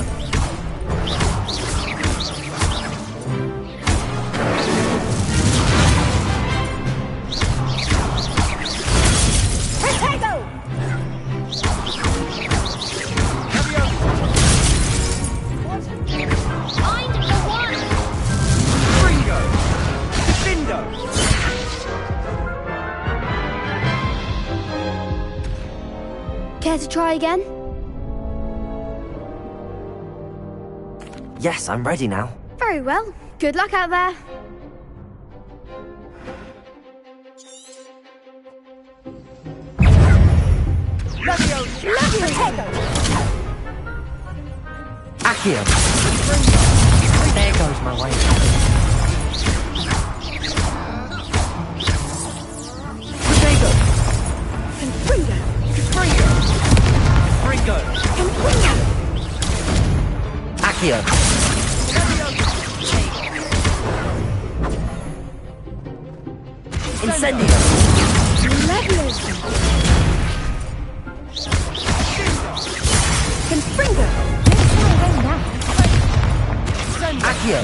Protego! Mind the one! Ringo. Dindo. Care to try again? Yes, I'm ready now. Very well. Good luck out there. Protego! Accio. There goes my wager. Protego. Confringo! Ringo. Confringo! Accio. Incendio. Leviosa! Confringo! Don't shy away now. Accio.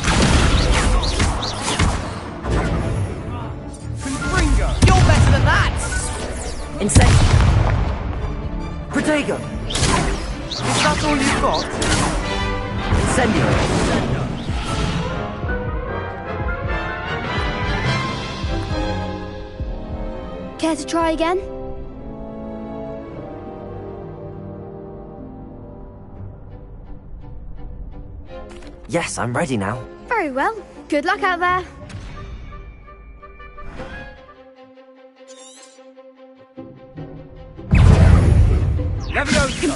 You're better than that! Incendio. Protego! Is that all you've got? Incendio! Care to try again? Yes, I'm ready now. Very well. Good luck out there. Leviosa!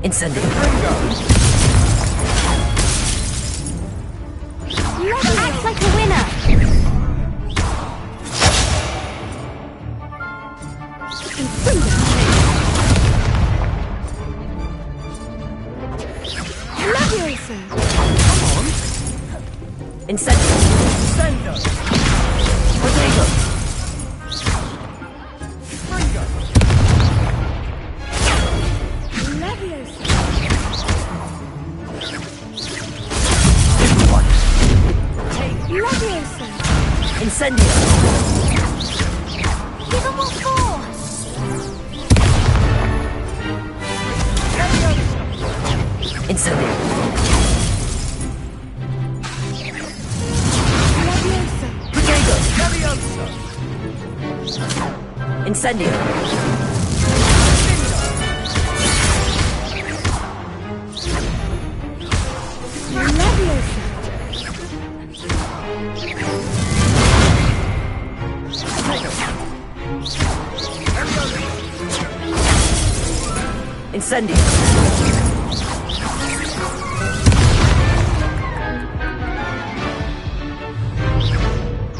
Incendio! Act like a winner! Leviosa! Come on! Incendio! Incendio! Protego! Incendio! Give him more force! Incendio! Leviosa! Protego! Incendio! Leviosa! Incendio!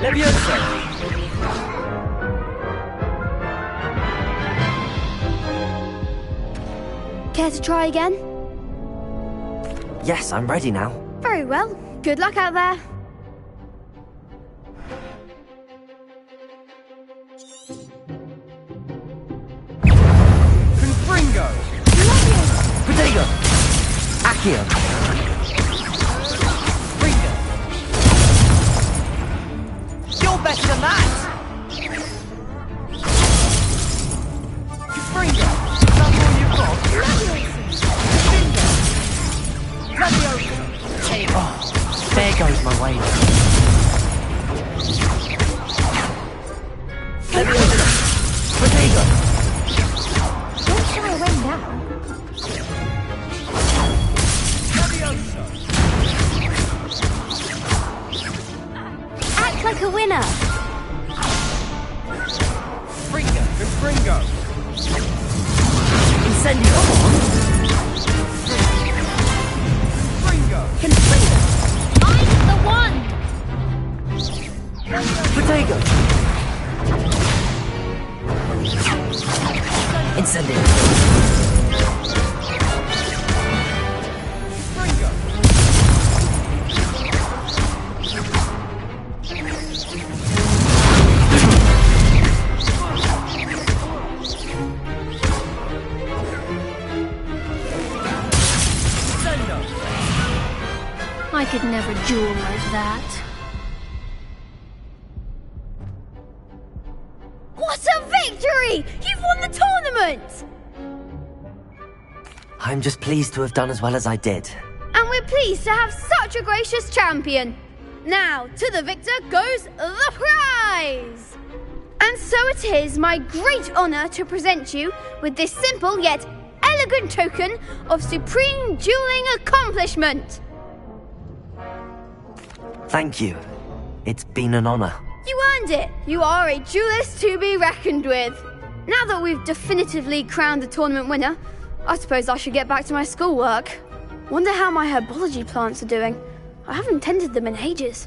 Leviosa! Care to try again? Yes, I'm ready now. Very well. Good luck out there. Confringo! Protego! Accio! Confringo! You're better than that! Confringo! That's all you've got? Leviosa! Oh, there goes my way. Leviosa! Protego! Don't shy away now. Act like a winner. Confringo! Incendio! Confringo! I'm the one! Protego! Incendio! I could never duel like that. What a victory! You've won the tournament! I'm just pleased to have done as well as I did. And we're pleased to have such a gracious champion. Now, to the victor goes the prize! And so it is my great honour to present you with this simple yet elegant token of supreme dueling accomplishment. Thank you. It's been an honor. You earned it. You are a duelist to be reckoned with. Now that we've definitively crowned the tournament winner, I suppose I should get back to my schoolwork. Wonder how my herbology plants are doing. I haven't tended them in ages.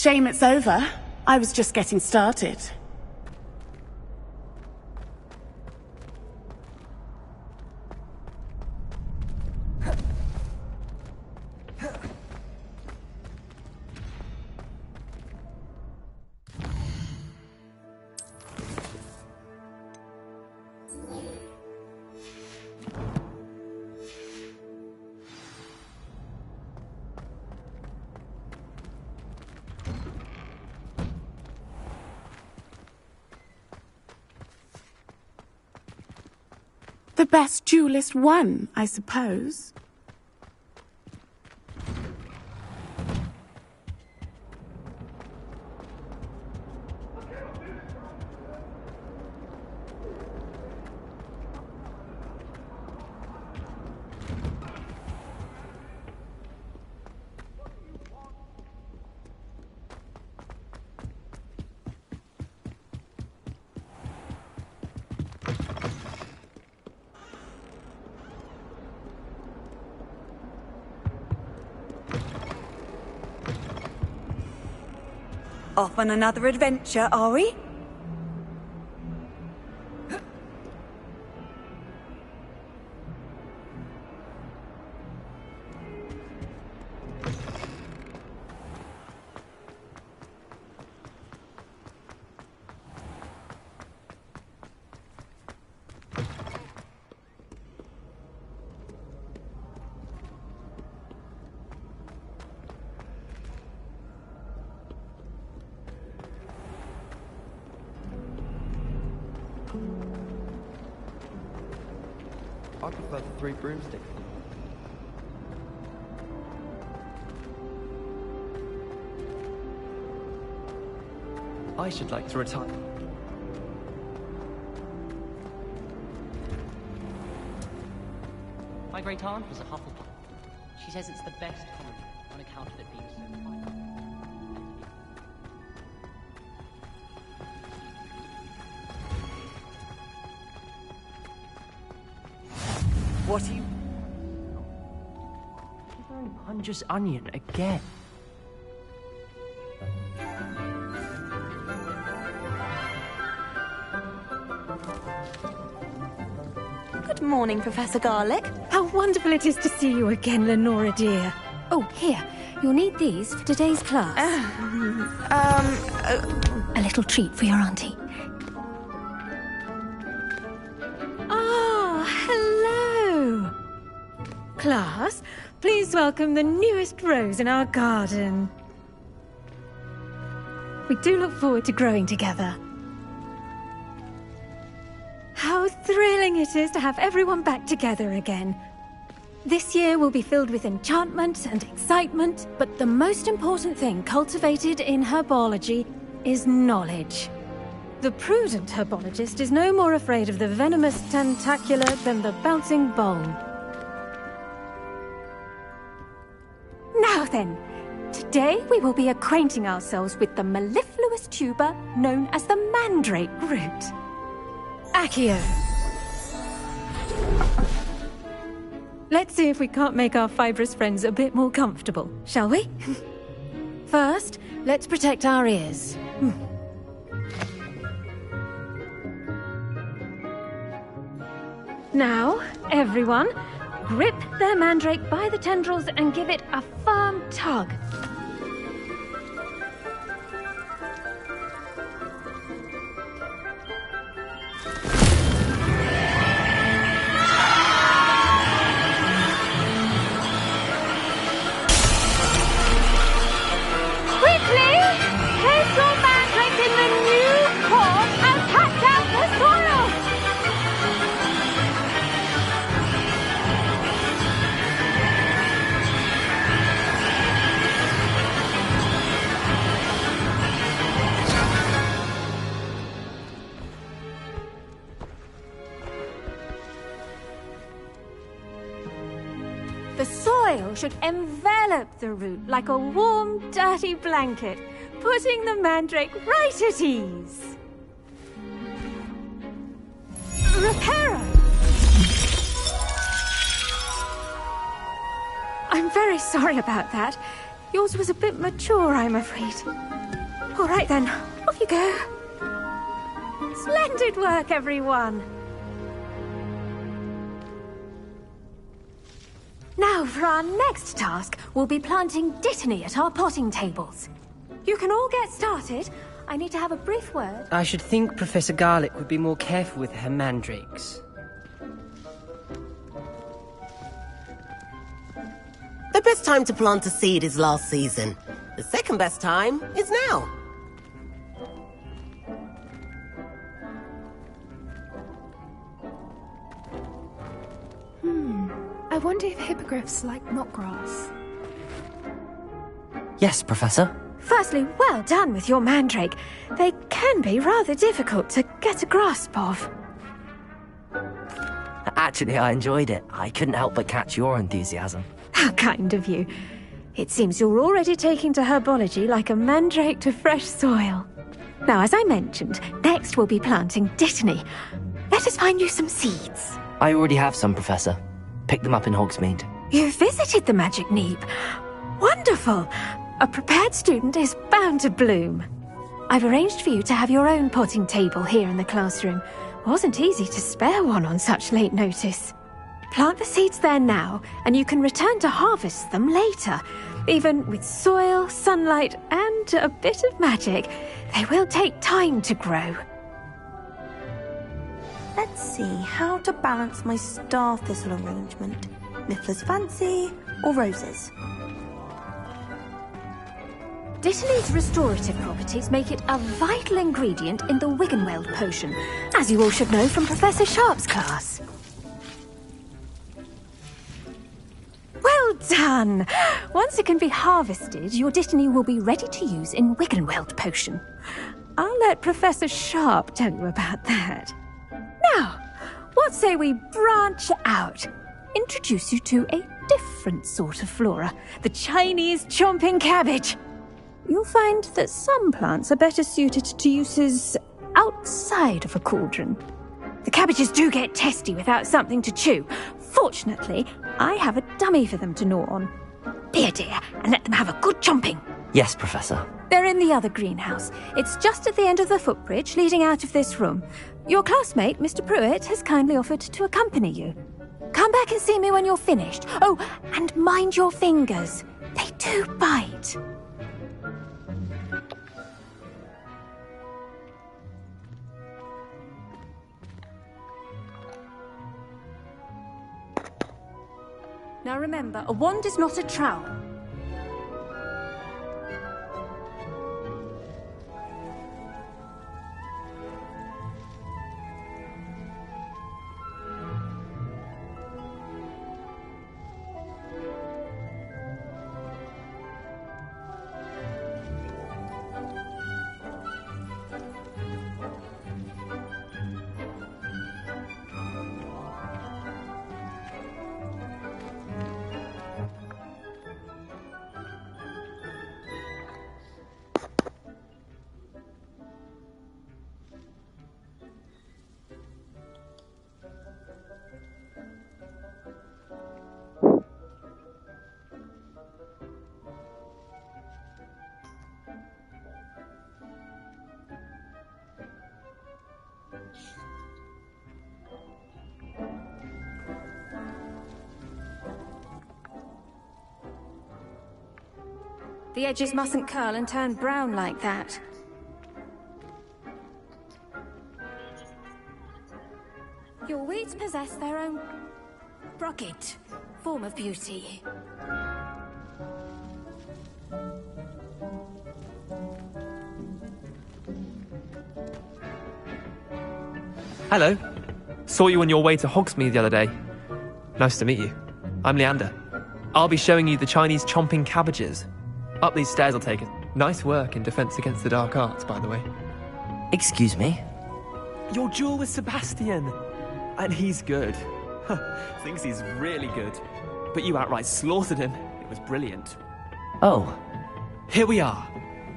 Shame it's over. I was just getting started. The best duelist won, I suppose. Off on another adventure, are we? I prefer the three broomsticks. I should like to retire. My great aunt was a Hufflepuff. She says it's the best common on account of it being so fine. What are you... Shivering Punja's onion again. Good morning, Professor Garlick. How wonderful it is to see you again, Lenora dear. Oh, here. You'll need these for today's class. A little treat for your auntie. Class, please welcome the newest rose in our garden. We do look forward to growing together. How thrilling it is to have everyone back together again. This year will be filled with enchantment and excitement, but the most important thing cultivated in herbology is knowledge. The prudent herbologist is no more afraid of the venomous tentacula than the bouncing bone. Now then, today we will be acquainting ourselves with the mellifluous tuber known as the mandrake root. Accio. Let's see if we can't make our fibrous friends a bit more comfortable, shall we? First, let's protect our ears. Now, everyone, grip their mandrake by the tendrils and give it a firm tug. Quickly! Place your mandrake in the new core and cut down the soil! The soil should envelop the root like a warm, dirty blanket, putting the mandrake right at ease. Reparo! I'm very sorry about that. Yours was a bit mature, I'm afraid. All right then, off you go. Splendid work, everyone. Now, for our next task, we'll be planting Dittany at our potting tables. You can all get started. I need to have a brief word. I should think Professor Garlick would be more careful with her mandrakes. The best time to plant a seed is last season. The second best time is now. I wonder if hippogriffs like knotgrass. Yes, Professor. Firstly, well done with your mandrake. They can be rather difficult to get a grasp of. Actually, I enjoyed it. I couldn't help but catch your enthusiasm. How kind of you. It seems you're already taking to herbology like a mandrake to fresh soil. Now, as I mentioned, next we'll be planting Dittany. Let us find you some seeds. I already have some, Professor. Picked them up in Hogsmeade. You visited the Magic Neep. Wonderful! A prepared student is bound to bloom. I've arranged for you to have your own potting table here in the classroom. Wasn't easy to spare one on such late notice. Plant the seeds there now, and you can return to harvest them later. Even with soil, sunlight, and a bit of magic, they will take time to grow. Let's see how to balance my star thistle arrangement. Mifflin's fancy or roses? Dittany's restorative properties make it a vital ingredient in the Wiggenweld potion, as you all should know from Professor Sharp's class. Well done! Once it can be harvested, your Dittany will be ready to use in Wiggenweld potion. I'll let Professor Sharp tell you about that. Now, what say we branch out? Introduce you to a different sort of flora, the Chinese chomping cabbage. You'll find that some plants are better suited to uses outside of a cauldron. The cabbages do get testy without something to chew. Fortunately, I have a dummy for them to gnaw on. Be a dear and let them have a good chomping. Yes, Professor. They're in the other greenhouse. It's just at the end of the footbridge leading out of this room. Your classmate, Mr. Pruitt, has kindly offered to accompany you. Come back and see me when you're finished. Oh, and mind your fingers. They do bite. Now remember, a wand is not a trowel. The edges mustn't curl and turn brown like that. Your weeds possess their own rugged form of beauty. Hello. Saw you on your way to Hogsmeade the other day. Nice to meet you. I'm Leander. I'll be showing you the Chinese chomping cabbages. Up these stairs I'll take it. Nice work in Defense Against the Dark Arts, by the way. Excuse me? Your duel with Sebastian. And he's good. Thinks he's really good. But you outright slaughtered him. It was brilliant. Oh. Here we are.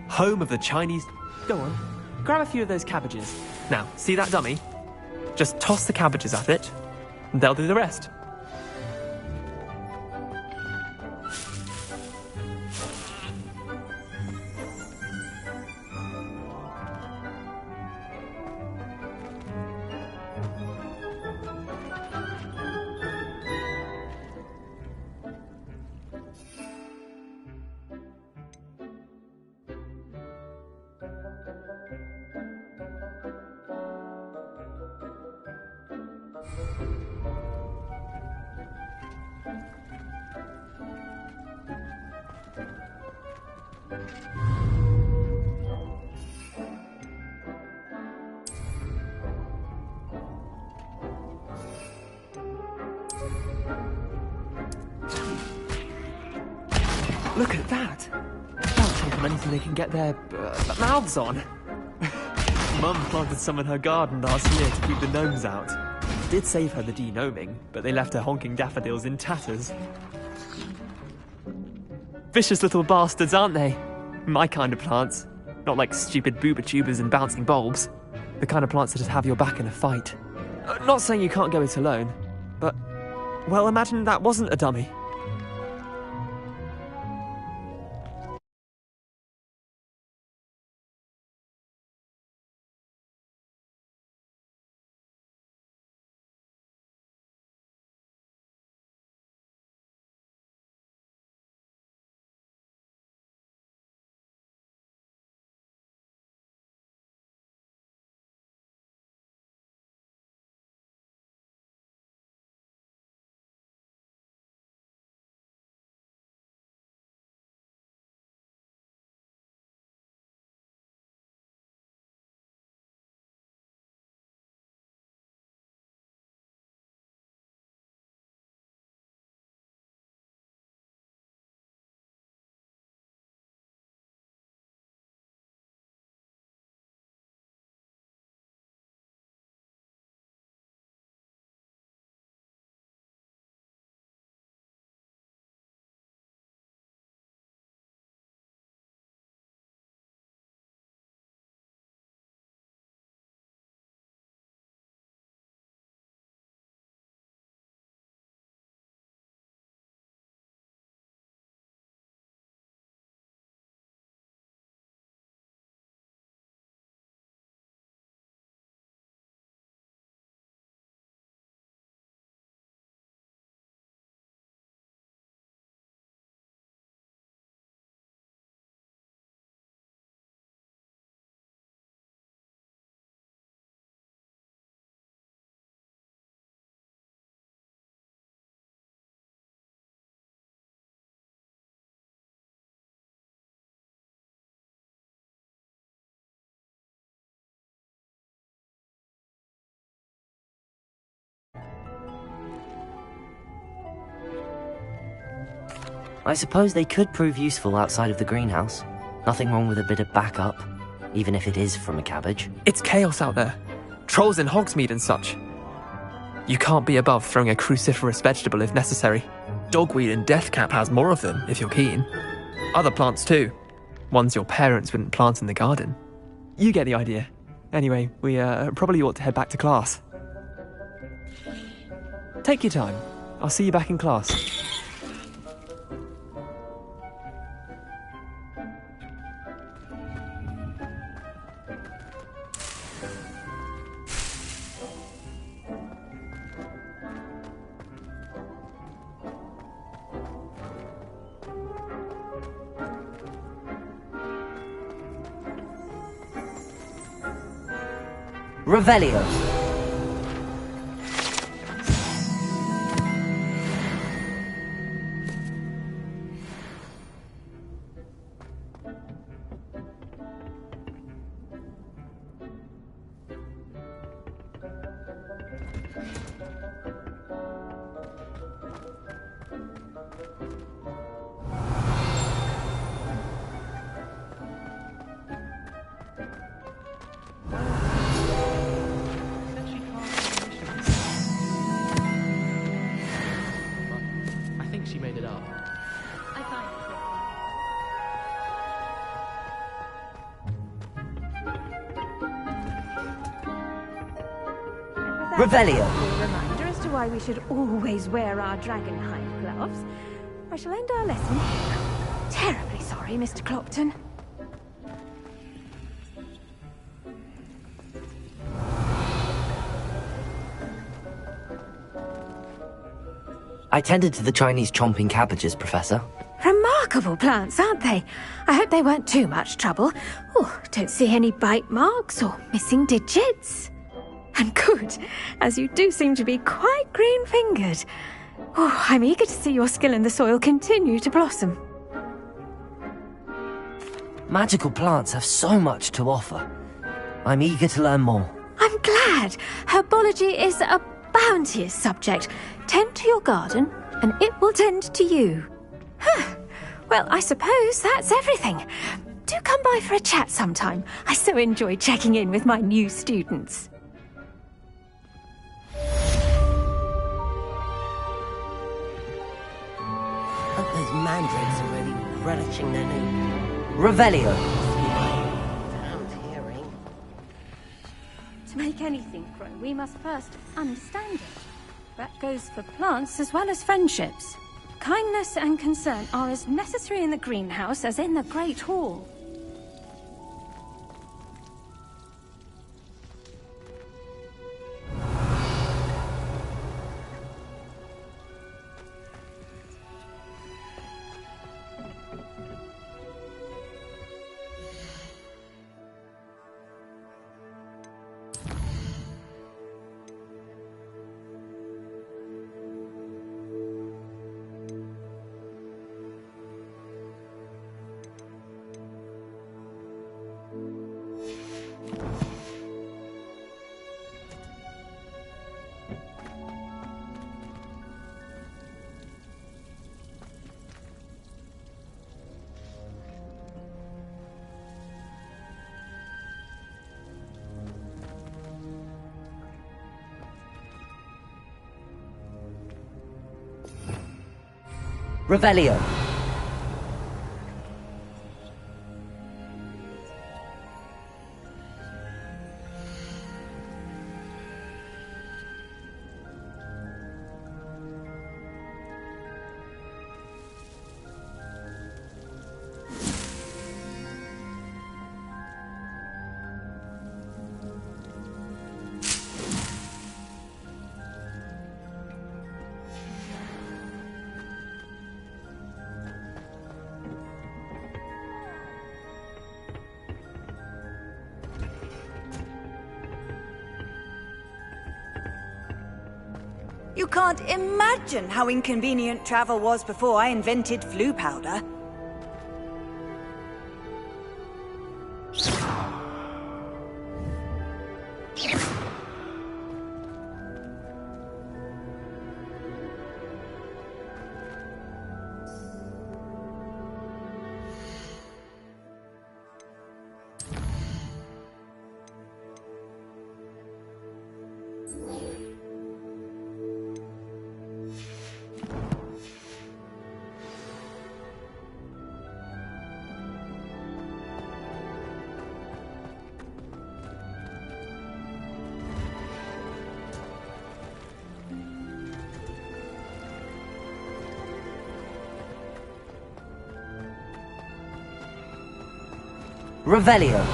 Home of the Chinese... Go on. Grab a few of those cabbages. Now, see that dummy? Just toss the cabbages at it, and they'll do the rest. Look at that. Plants take on anything they can get their mouths on. Mum planted some in her garden last year to keep the gnomes out. Did save her the de-gnoming, but they left her honking daffodils in tatters. Vicious little bastards, aren't they? My kind of plants. Not like stupid booba tubers and bouncing bulbs. The kind of plants that just have your back in a fight. Not saying you can't go it alone, but, well, imagine that wasn't a dummy. I suppose they could prove useful outside of the greenhouse. Nothing wrong with a bit of backup, even if it is from a cabbage. It's chaos out there. Trolls in Hogsmeade and such. You can't be above throwing a cruciferous vegetable if necessary. Dogweed and deathcap has more of them, if you're keen. Other plants too. Ones your parents wouldn't plant in the garden. You get the idea. Anyway, we probably ought to head back to class. Take your time. I'll see you back in class. Revelio. Revelio. A reminder as to why we should always wear our dragonhide gloves. I shall end our lesson here. Terribly sorry, Mr. Clopton. I tended to the Chinese chomping cabbages, Professor. Remarkable plants, aren't they? I hope they weren't too much trouble. Oh, don't see any bite marks or missing digits. And good, as you do seem to be quite green-fingered. Oh, I'm eager to see your skill in the soil continue to blossom. Magical plants have so much to offer. I'm eager to learn more. I'm glad. Herbology is a bounteous subject. Tend to your garden, and it will tend to you. Well, I suppose that's everything. Do come by for a chat sometime. I so enjoy checking in with my new students. But those mandrakes are really relishing their new Revelio. sound hearing. To make anything grow, we must first understand it. That goes for plants as well as friendships. Kindness and concern are as necessary in the greenhouse as in the Great Hall. Revelio. You can't imagine how inconvenient travel was before I invented flu powder. Revelio.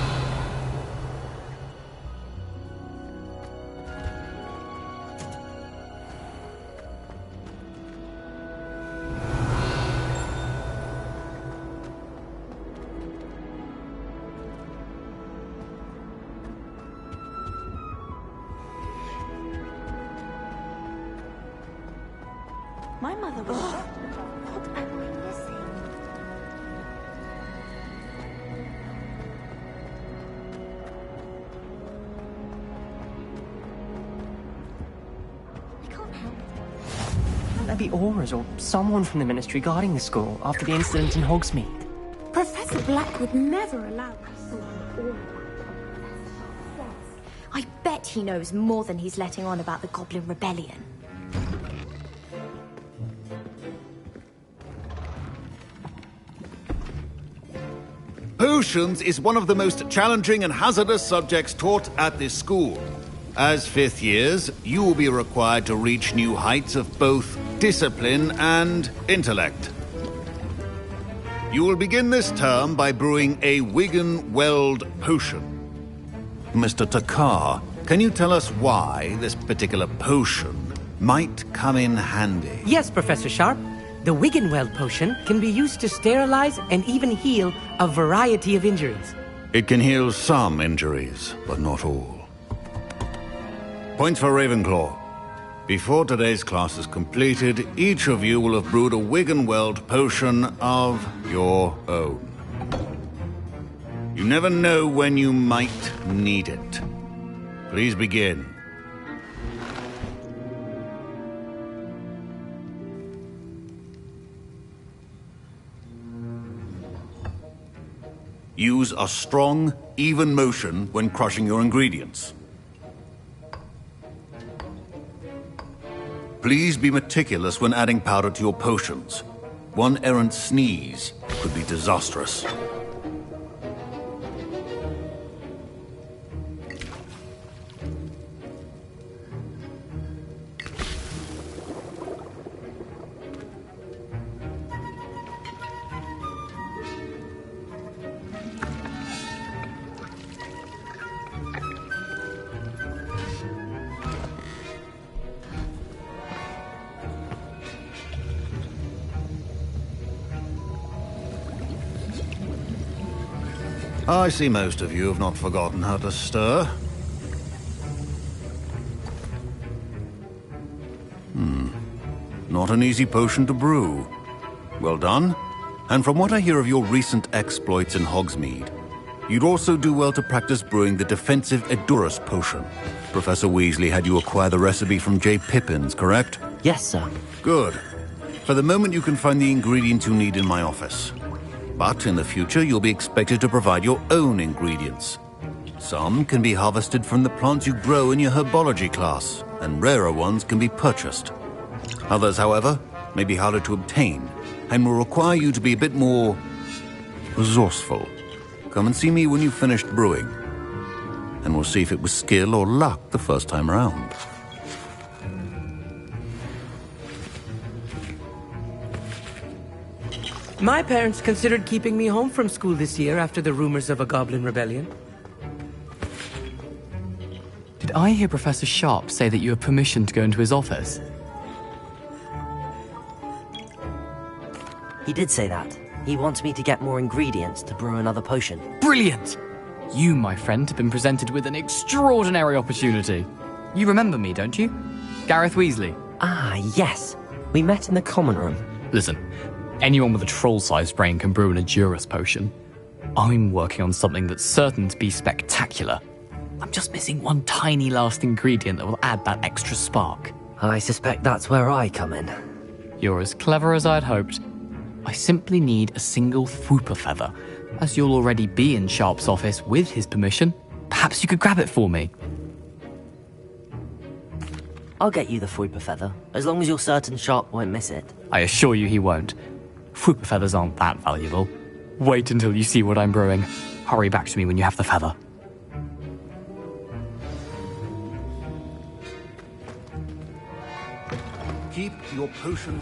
My mother was... What am I missing? There'd be Aurors or someone from the Ministry guarding the school after the incident in Hogsmeade. Professor Black would never allow us. I bet he knows more than he's letting on about the Goblin Rebellion. Potions is one of the most challenging and hazardous subjects taught at this school. As fifth years, you will be required to reach new heights of both discipline and intellect. You will begin this term by brewing a Wiggenweld potion. Mr. Takar, can you tell us why this particular potion might come in handy? Yes, Professor Sharp. The Wiggenweld potion can be used to sterilize and even heal a variety of injuries. It can heal some injuries, but not all. Points for Ravenclaw. Before today's class is completed, each of you will have brewed a Wiggenweld potion of your own. You never know when you might need it. Please begin. Use a strong, even motion when crushing your ingredients. Please be meticulous when adding powder to your potions. One errant sneeze could be disastrous. I see most of you have not forgotten how to stir. Not an easy potion to brew. Well done. And from what I hear of your recent exploits in Hogsmeade, you'd also do well to practice brewing the defensive Edurus potion. Professor Weasley had you acquire the recipe from J. Pippins, correct? Yes, sir. Good. For the moment, you can find the ingredients you need in my office. But in the future, you'll be expected to provide your own ingredients. Some can be harvested from the plants you grow in your herbology class, and rarer ones can be purchased. Others, however, may be harder to obtain, and will require you to be a bit more resourceful. Come and see me when you've finished brewing, and we'll see if it was skill or luck the first time around. My parents considered keeping me home from school this year after the rumors of a goblin rebellion. Did I hear Professor Sharp say that you have permission to go into his office? He did say that. He wants me to get more ingredients to brew another potion. Brilliant! You, my friend, have been presented with an extraordinary opportunity. You remember me, don't you? Gareth Weasley. Ah, yes. We met in the common room. Listen, anyone with a troll-sized brain can brew an Edurus potion. I'm working on something that's certain to be spectacular. I'm just missing one tiny last ingredient that will add that extra spark. I suspect that's where I come in. You're as clever as I'd hoped. I simply need a single Fwooper feather. As you'll already be in Sharp's office with his permission, perhaps you could grab it for me. I'll get you the Fwooper feather, as long as you're certain Sharp won't miss it. I assure you he won't. Fwooper feathers aren't that valuable. Wait until you see what I'm brewing. Hurry back to me when you have the feather. Keep your potion.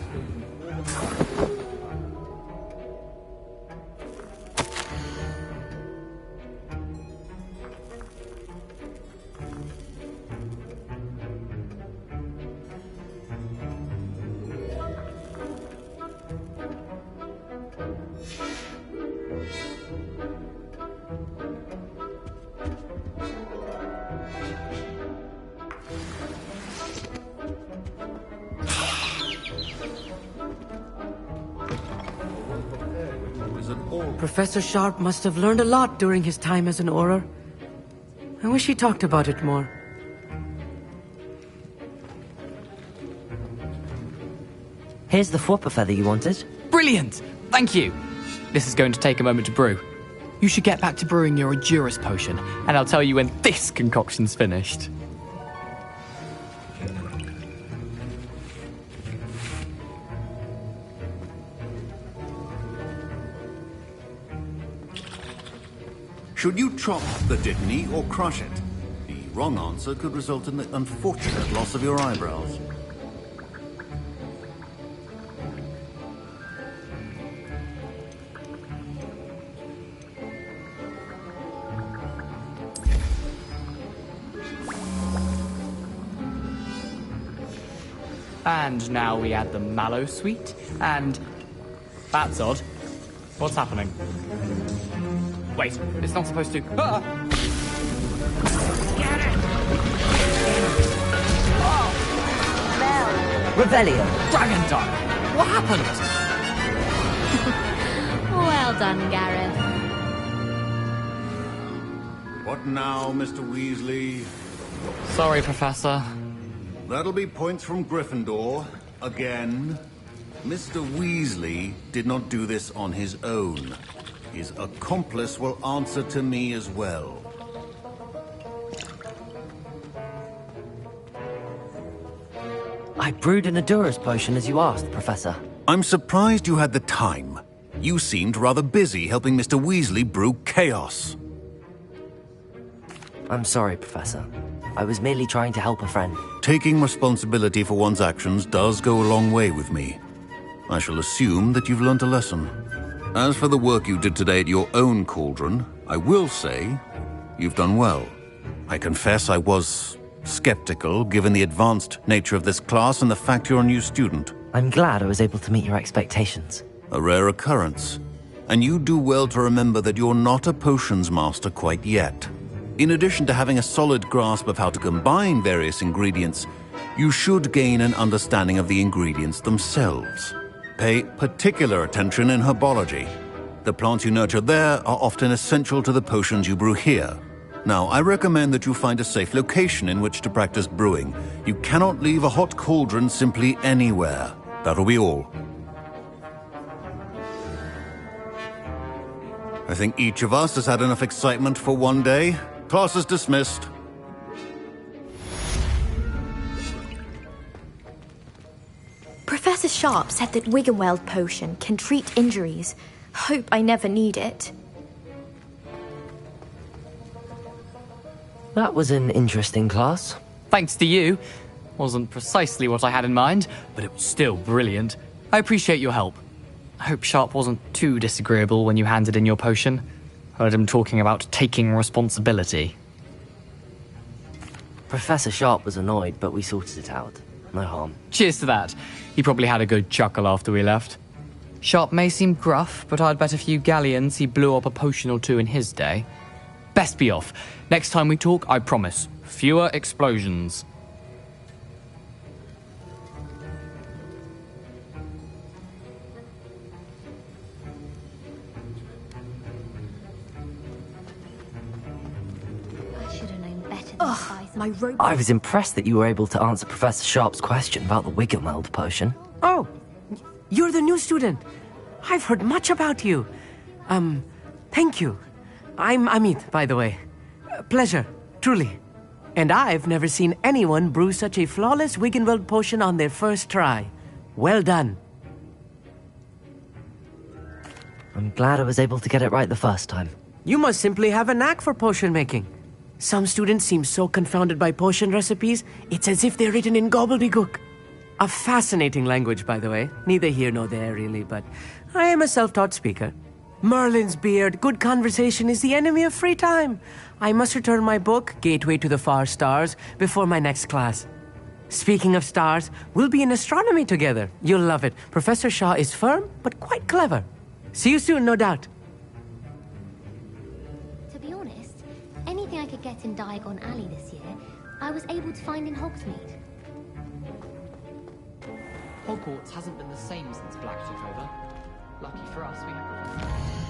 Professor Sharp must have learned a lot during his time as an Auror. I wish he talked about it more. Here's the Fwooper feather you wanted. Brilliant! Thank you! This is going to take a moment to brew. You should get back to brewing your Edurus potion, and I'll tell you when this concoction's finished. Should you chop the Dittany or crush it? The wrong answer could result in the unfortunate loss of your eyebrows. And now we add the mallow sweet, and... That's odd. What's happening? Wait, it's not supposed to... Ah! Revelio! Dragon Tongue! What happened? Well done, Gareth. What now, Mr. Weasley? Sorry, Professor. That'll be points from Gryffindor. Again. Mr. Weasley did not do this on his own. His accomplice will answer to me as well. I brewed an Adura's potion as you asked, Professor. I'm surprised you had the time. You seemed rather busy helping Mr. Weasley brew chaos. I'm sorry, Professor. I was merely trying to help a friend. Taking responsibility for one's actions does go a long way with me. I shall assume that you've learnt a lesson. As for the work you did today at your own cauldron, I will say you've done well. I confess I was skeptical, given the advanced nature of this class and the fact you're a new student. I'm glad I was able to meet your expectations. A rare occurrence. And you do well to remember that you're not a potions master quite yet. In addition to having a solid grasp of how to combine various ingredients, you should gain an understanding of the ingredients themselves. Pay particular attention in herbology. The plants you nurture there are often essential to the potions you brew here. Now, I recommend that you find a safe location in which to practice brewing. You cannot leave a hot cauldron simply anywhere. That'll be all. I think each of us has had enough excitement for one day. Class is dismissed. Professor Sharp said that Wiggenweld potion can treat injuries. Hope I never need it. That was an interesting class. Thanks to you. Wasn't precisely what I had in mind, but it was still brilliant. I appreciate your help. I hope Sharp wasn't too disagreeable when you handed in your potion. Heard him talking about taking responsibility. Professor Sharp was annoyed, but we sorted it out. No harm. Cheers to that. He probably had a good chuckle after we left. Sharp may seem gruff, but I'd bet a few galleons he blew up a potion or two in his day. Best be off. Next time we talk, I promise. Fewer explosions. I was impressed that you were able to answer Professor Sharp's question about the Wiggenweld potion. Oh, you're the new student. I've heard much about you. Thank you. I'm Amit, by the way. Pleasure, truly. And I've never seen anyone brew such a flawless Wiggenweld potion on their first try. Well done. I'm glad I was able to get it right the first time. You must simply have a knack for potion making. Some students seem so confounded by potion recipes, it's as if they're written in gobbledygook. A fascinating language, by the way. Neither here nor there, really, but I am a self-taught speaker. Merlin's beard, good conversation is the enemy of free time. I must return my book, Gateway to the Far Stars, before my next class. Speaking of stars, we'll be in astronomy together. You'll love it. Professor Shaw is firm, but quite clever. See you soon, no doubt. To be honest, anything I could get in Diagon Alley this year, I was able to find in Hogsmeade. Hogwarts hasn't been the same since Black took over. Lucky for us, we have...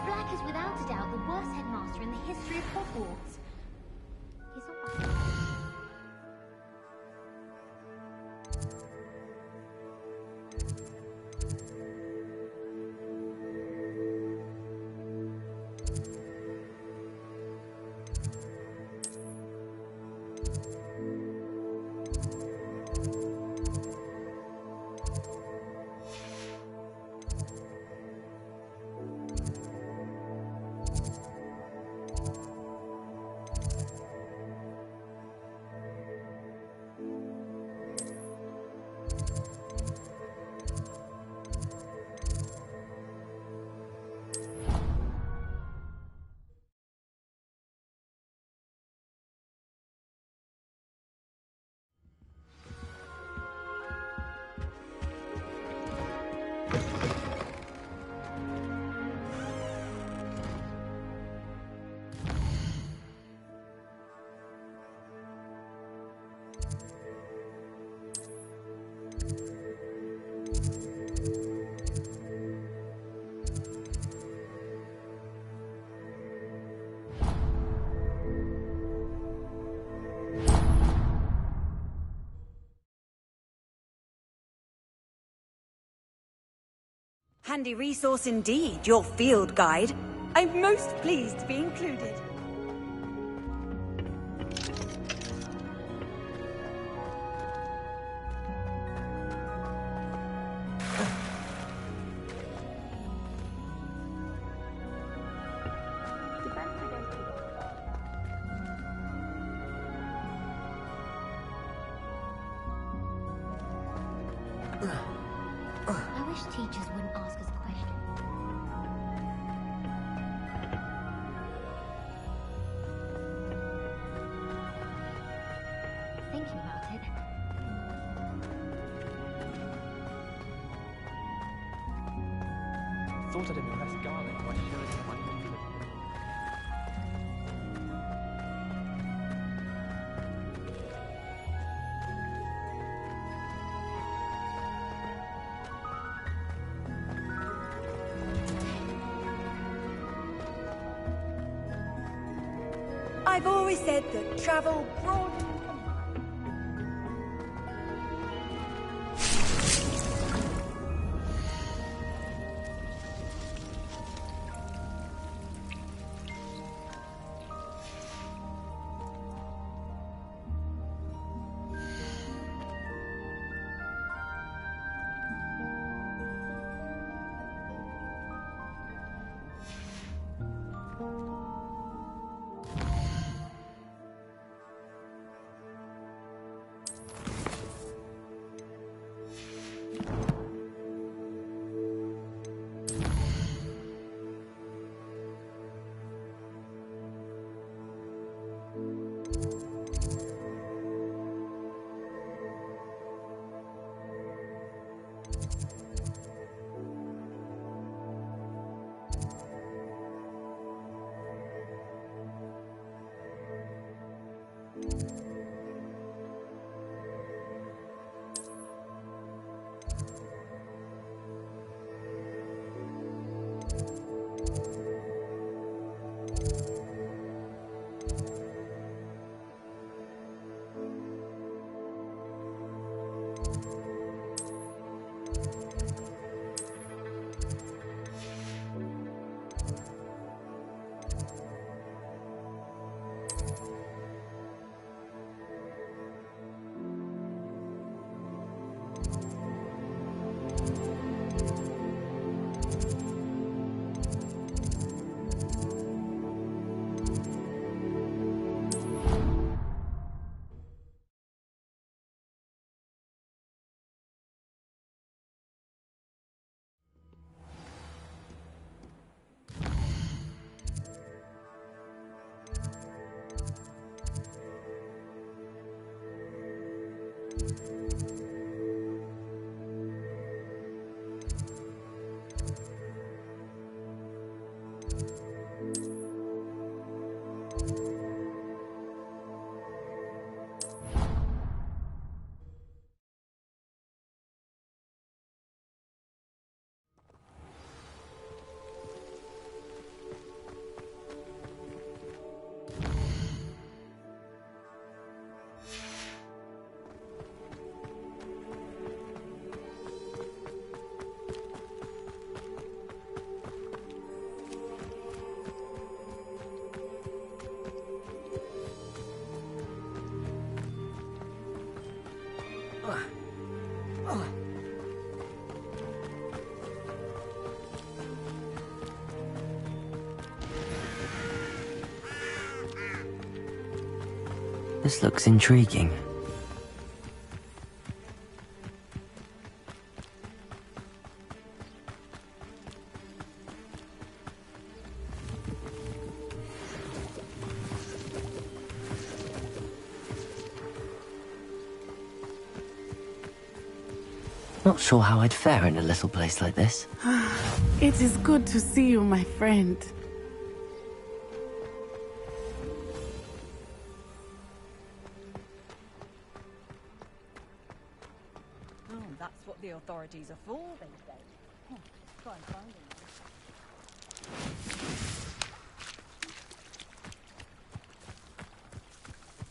Black is without a doubt the worst headmaster in the history of Hogwarts. He's not... Handy resource indeed, your field guide. I'm most pleased to be included. I wish teachers wouldn't ask us questions. Thinking about it. Thought I'd impress Garlic by showing him my confidence. I've always said that travel broadens. This looks intriguing. Not sure how I'd fare in a little place like this. It is good to see you, my friend. Oh, that's what the authorities are for, they say. Try and find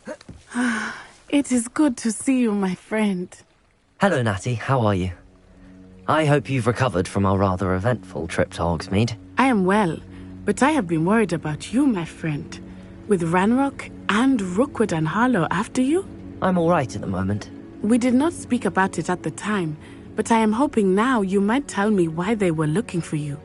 them. It is good to see you, my friend. Hello, Natty. How are you? I hope you've recovered from our rather eventful trip to Hogsmeade. I am well, but I have been worried about you, my friend. With Ranrock and Rookwood and Harlow after you? I'm all right at the moment. We did not speak about it at the time, but I am hoping now you might tell me why they were looking for you.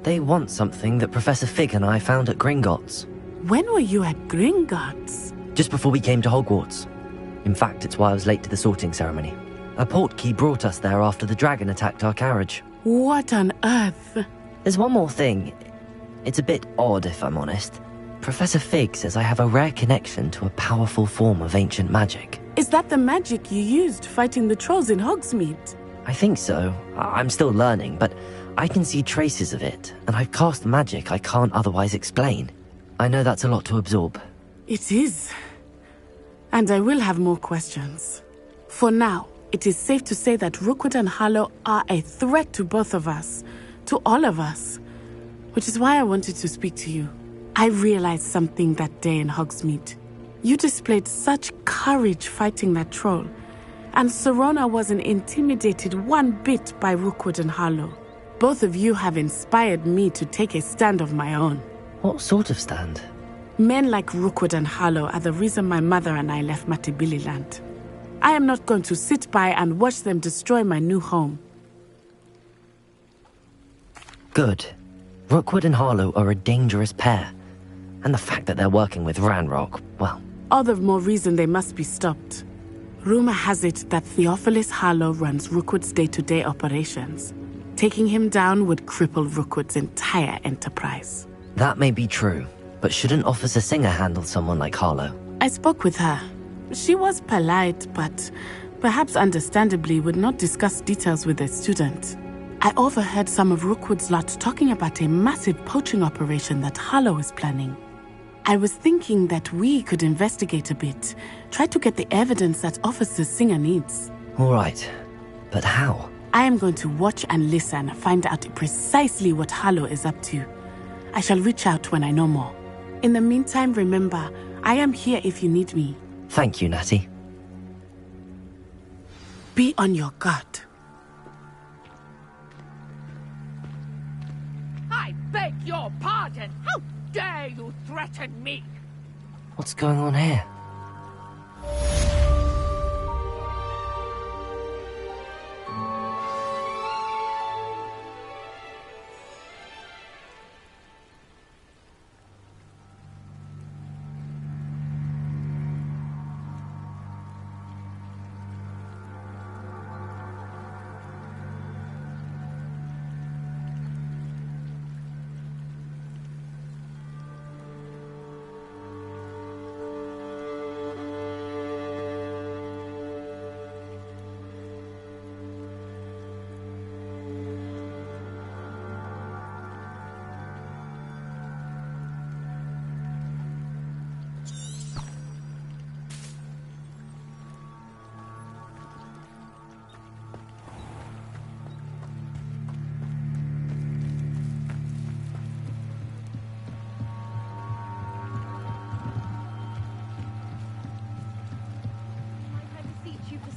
They want something that Professor Fig and I found at Gringotts. When were you at Gringotts? Just before we came to Hogwarts. In fact, it's why I was late to the sorting ceremony. A portkey brought us there after the dragon attacked our carriage. What on earth? There's one more thing. It's a bit odd, if I'm honest. Professor Fig says I have a rare connection to a powerful form of ancient magic. Is that the magic you used fighting the trolls in Hogsmeade? I think so. I'm still learning, but I can see traces of it, and I've cast magic I can't otherwise explain. I know that's a lot to absorb. It is. And I will have more questions. For now, it is safe to say that Rookwood and Harlow are a threat to both of us, to all of us, which is why I wanted to speak to you. I realized something that day in Hogsmeade. You displayed such courage fighting that troll, and Sirona wasn't intimidated one bit by Rookwood and Harlow. Both of you have inspired me to take a stand of my own. What sort of stand? Men like Rookwood and Harlow are the reason my mother and I left Matabili Land. I am not going to sit by and watch them destroy my new home. Good. Rookwood and Harlow are a dangerous pair. And the fact that they're working with Ranrock, well... All the more reason they must be stopped. Rumor has it that Theophilus Harlow runs Rookwood's day-to-day operations. Taking him down would cripple Rookwood's entire enterprise. That may be true. But shouldn't Officer Singer handle someone like Harlow? I spoke with her. She was polite, but perhaps understandably would not discuss details with a student. I overheard some of Rookwood's lot talking about a massive poaching operation that Harlow is planning. I was thinking that we could investigate a bit, try to get the evidence that Officer Singer needs. All right, but how? I am going to watch and listen, find out precisely what Harlow is up to. I shall reach out when I know more. In the meantime, remember, I am here if you need me. Thank you, Natty. Be on your guard. I beg your pardon! How dare you threaten me? What's going on here?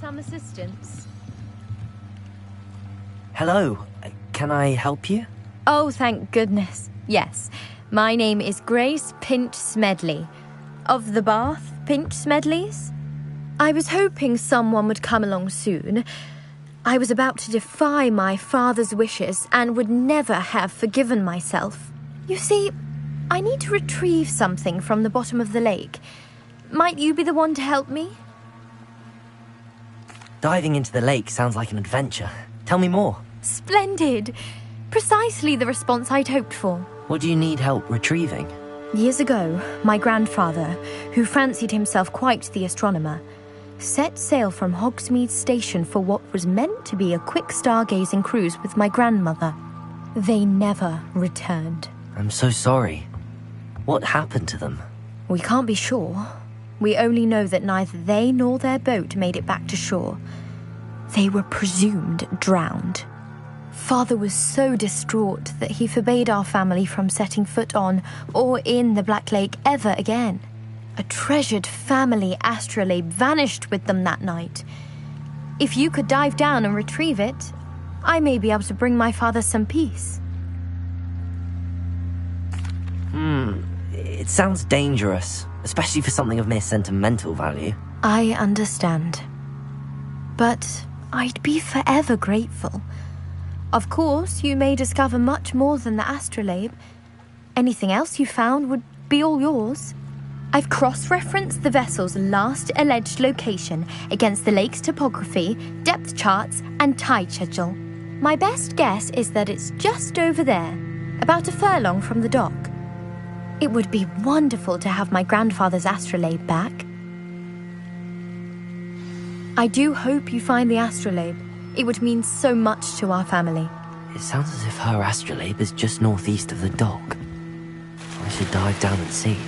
Some assistance. Hello. Can I help you? Oh, thank goodness. Yes. My name is Grace Pinch Smedley. Of the Bath Pinch Smedleys? I was hoping someone would come along soon. I was about to defy my father's wishes and would never have forgiven myself. You see, I need to retrieve something from the bottom of the lake. Might you be the one to help me? Diving into the lake sounds like an adventure. Tell me more. Splendid. Precisely the response I'd hoped for. What do you need help retrieving? Years ago, my grandfather, who fancied himself quite the astronomer, set sail from Hogsmeade Station for what was meant to be a quick stargazing cruise with my grandmother. They never returned. I'm so sorry. What happened to them? We can't be sure. We only know that neither they nor their boat made it back to shore. They were presumed drowned. Father was so distraught that he forbade our family from setting foot on or in the Black Lake ever again. A treasured family astrolabe vanished with them that night. If you could dive down and retrieve it, I may be able to bring my father some peace. It sounds dangerous, especially for something of mere sentimental value. I understand. But I'd be forever grateful. Of course, you may discover much more than the astrolabe. Anything else you found would be all yours. I've cross-referenced the vessel's last alleged location against the lake's topography, depth charts, and tide schedule. My best guess is that it's just over there, about a furlong from the dock. It would be wonderful to have my grandfather's astrolabe back. I do hope you find the astrolabe. It would mean so much to our family. It sounds as if her astrolabe is just northeast of the dock. I should dive down and see.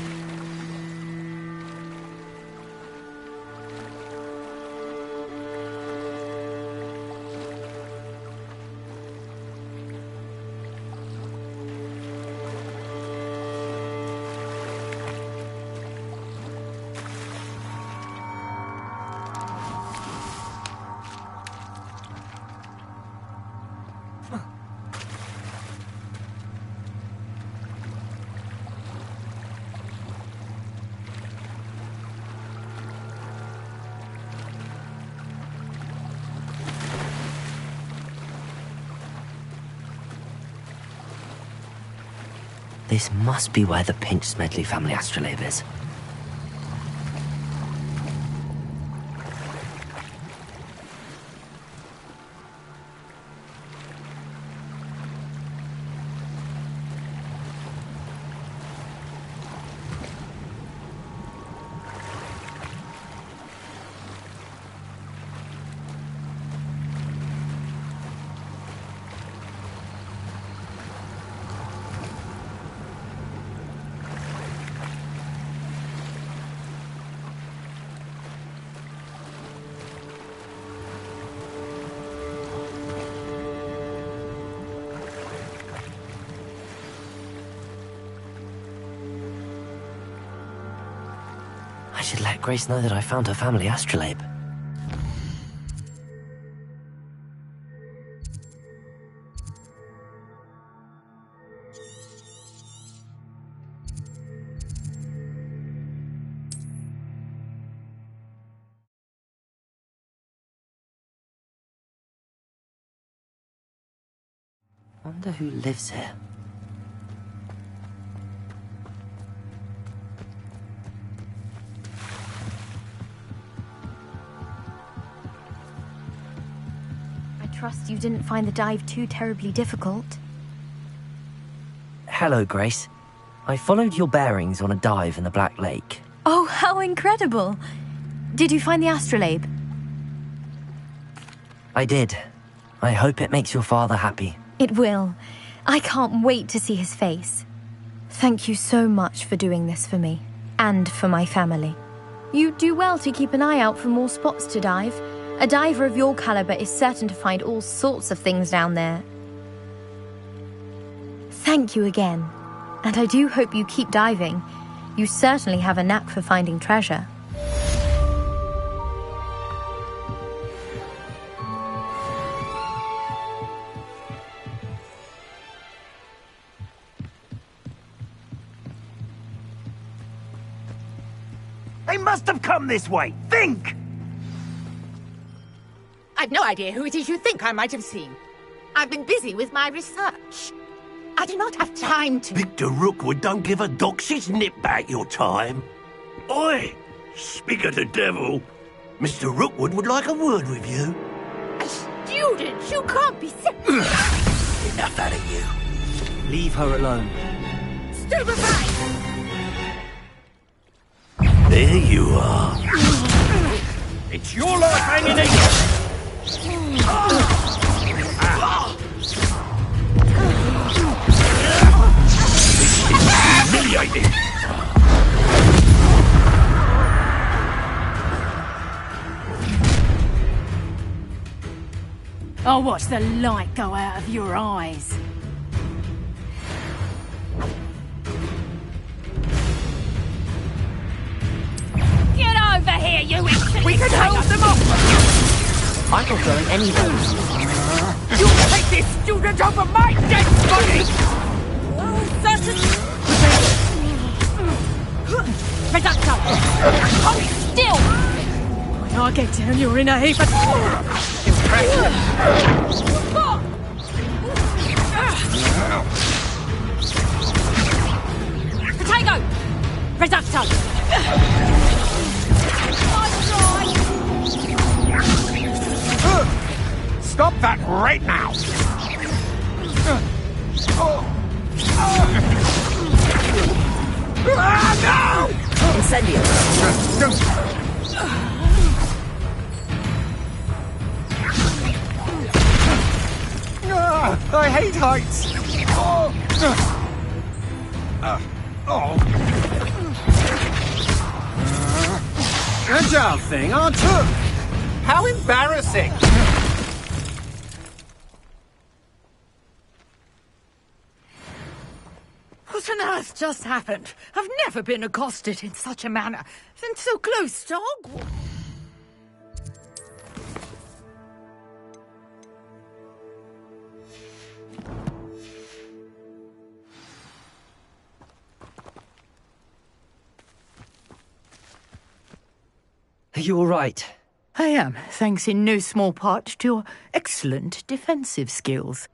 This must be where the Pinch Smedley family astrolabe is. I should let Grace know that I found her family astrolabe. Wonder who lives here. Trust you didn't find the dive too terribly difficult. Hello, Grace. I followed your bearings on a dive in the Black Lake. Oh, how incredible! Did you find the astrolabe? I did. I hope it makes your father happy. It will. I can't wait to see his face. Thank you so much for doing this for me, and for my family. You do well to keep an eye out for more spots to dive. A diver of your caliber is certain to find all sorts of things down there. Thank you again, and I do hope you keep diving. You certainly have a knack for finding treasure. They must have come this way! Think! I've no idea who it is you think I might have seen. I've been busy with my research. I do not have time to... Victor Rookwood don't give a doxy's nip back your time. Oi! Speak of the devil. Mr. Rookwood would like a word with you. Students, you can't be... Enough out of you. Leave her alone. Stupefy! There you are. It's your life hanging in. Humiliating. I'll watch the light go out of your eyes. Get over here, you idiot! We can hold them off! I'm not going anywhere. You take this student over my dead body! Reducto! Hold still! When I get down, you're in a heap of... Potato! Reducto! Stop that right now! No! Incendio! I hate heights! Agile thing, aren't you? How embarrassing! What on earth just happened? I've never been accosted in such a manner since so close to Hogwarts. Are you all right? I am, thanks in no small part to your excellent defensive skills.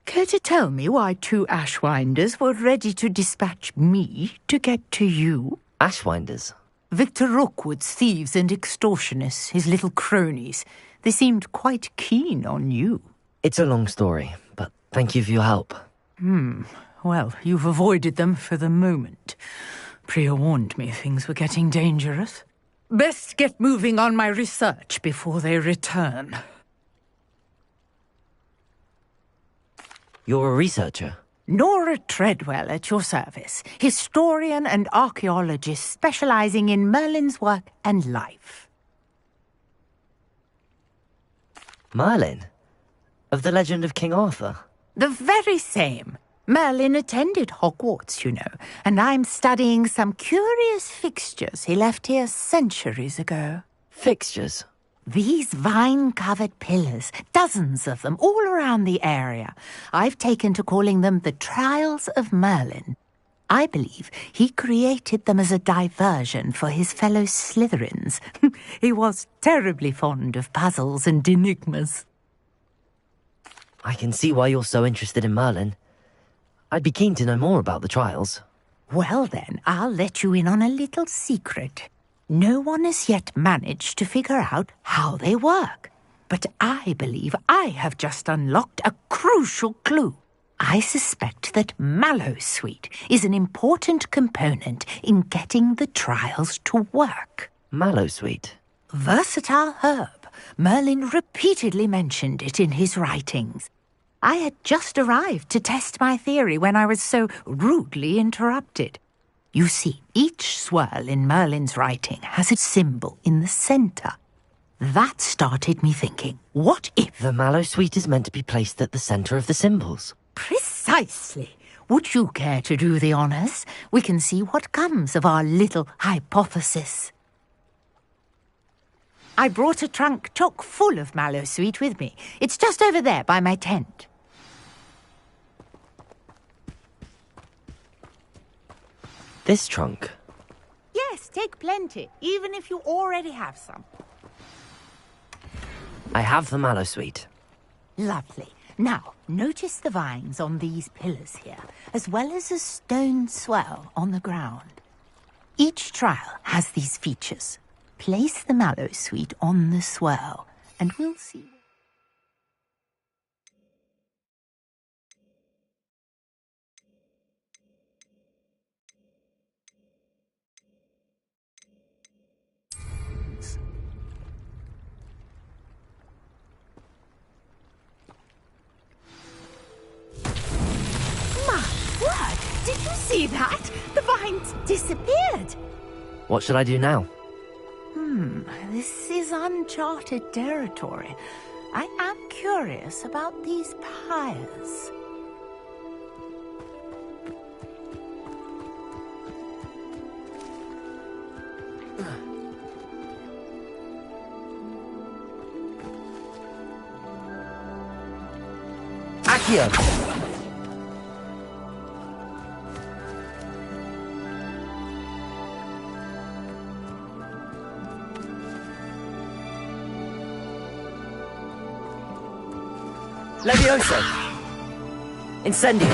Care to tell me why 2 Ashwinders were ready to dispatch me to get to you? Ashwinders? Victor Rookwood's thieves and extortionists, his little cronies. They seemed quite keen on you. It's a long story, but thank you for your help. Well, you've avoided them for the moment. Priya warned me things were getting dangerous. Best get moving on my research before they return. You're a researcher? Nora Treadwell at your service, historian and archaeologist specializing in Merlin's work and life. Merlin? Of the legend of King Arthur? The very same. Merlin attended Hogwarts, you know, and I'm studying some curious fixtures he left here centuries ago. Fixtures? These vine-covered pillars, dozens of them, all around the area. I've taken to calling them the Trials of Merlin. I believe he created them as a diversion for his fellow Slytherins. He was terribly fond of puzzles and enigmas. I can see why you're so interested in Merlin. I'd be keen to know more about the trials. Well then, I'll let you in on a little secret. No one has yet managed to figure out how they work. But I believe I have just unlocked a crucial clue. I suspect that Mallowsweet is an important component in getting the trials to work. Mallowsweet? Versatile herb. Merlin repeatedly mentioned it in his writings. I had just arrived to test my theory when I was so rudely interrupted. You see, each swirl in Merlin's writing has a symbol in the centre. That started me thinking, what if... The Mallowsweet is meant to be placed at the centre of the symbols. Precisely. Would you care to do the honours? We can see what comes of our little hypothesis. I brought a trunk chock full of Mallowsweet with me. It's just over there by my tent. This trunk? Yes, take plenty, even if you already have some. I have the mallow sweet. Lovely. Now, notice the vines on these pillars here, as well as a stone swell on the ground. Each trial has these features. Place the mallow sweet on the swell, and we'll see. Did you see that? The vines disappeared. What should I do now? This is uncharted territory. I am curious about these pyres. Accio! Levioso! Incendio!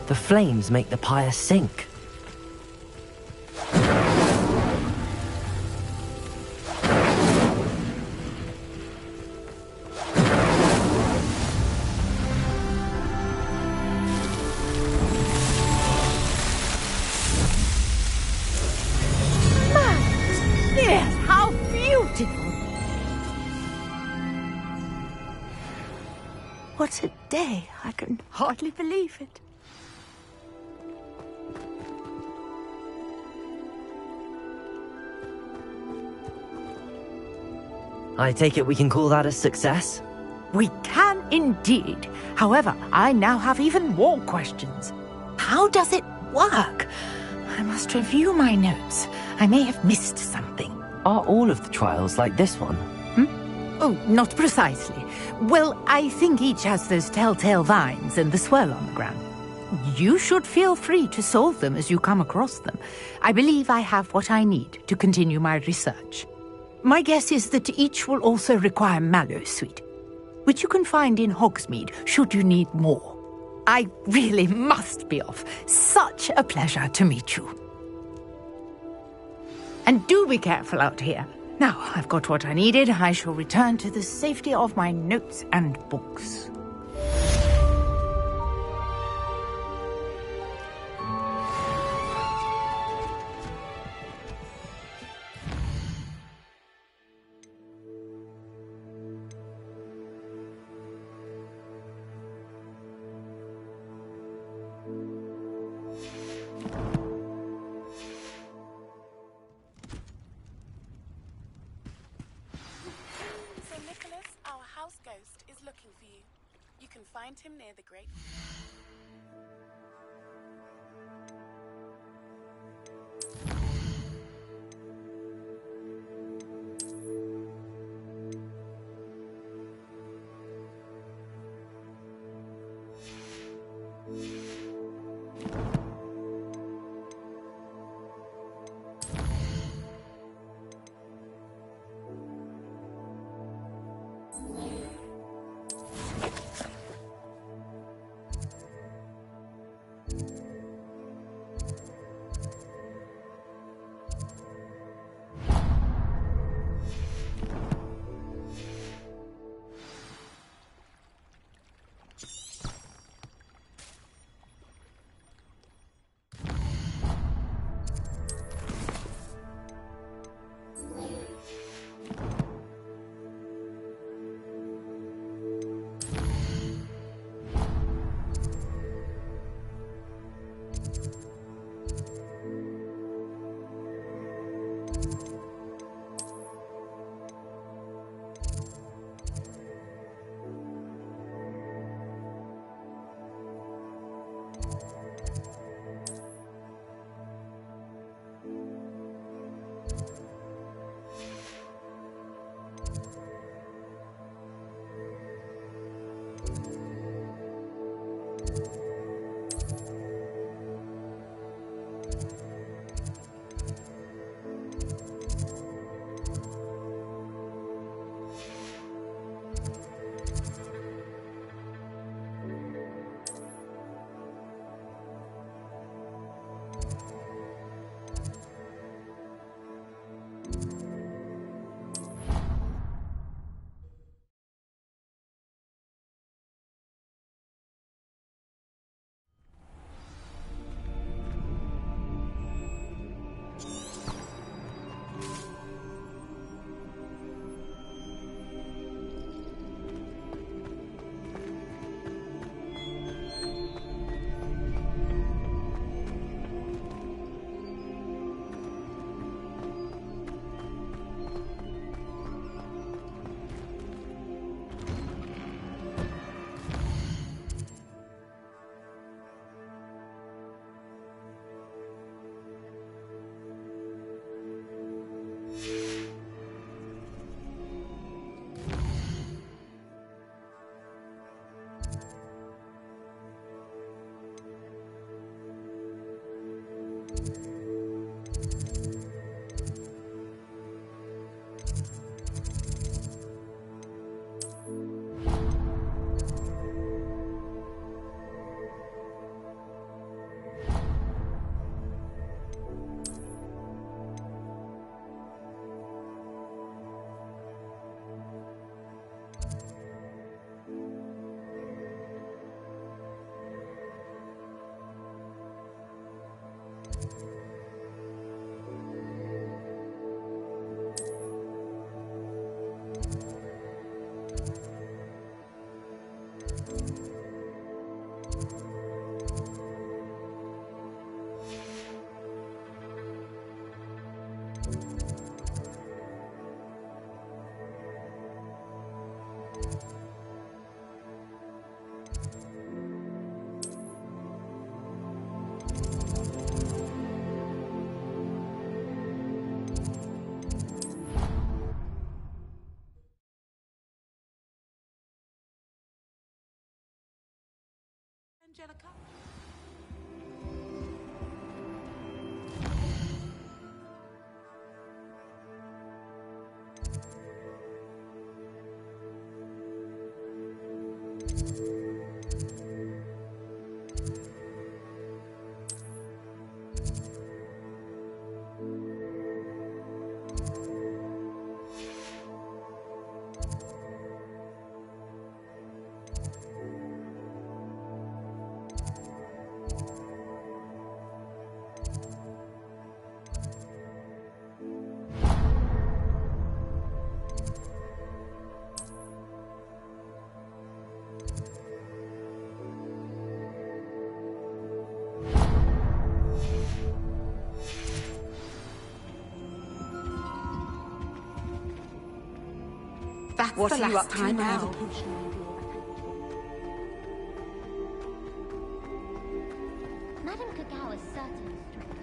The flames make the pyre sink. Yes, how beautiful! What a day! I can hardly believe it. I take it we can call that a success? We can indeed. However, I now have even more questions. How does it work? I must review my notes. I may have missed something. Are all of the trials like this one? Oh, not precisely. Well, I think each has those telltale vines and the swirl on the ground. You should feel free to solve them as you come across them. I believe I have what I need to continue my research. My guess is that each will also require mallow sweet, which you can find in Hogsmeade should you need more. I really must be off. Such a pleasure to meet you. And do be careful out here. Now, I've got what I needed. I shall return to the safety of my notes and books. Ghost is looking for you. You can find him near the Great... That's What the are you last up to time I now? have a potion. Madame Kagao is certainly strict.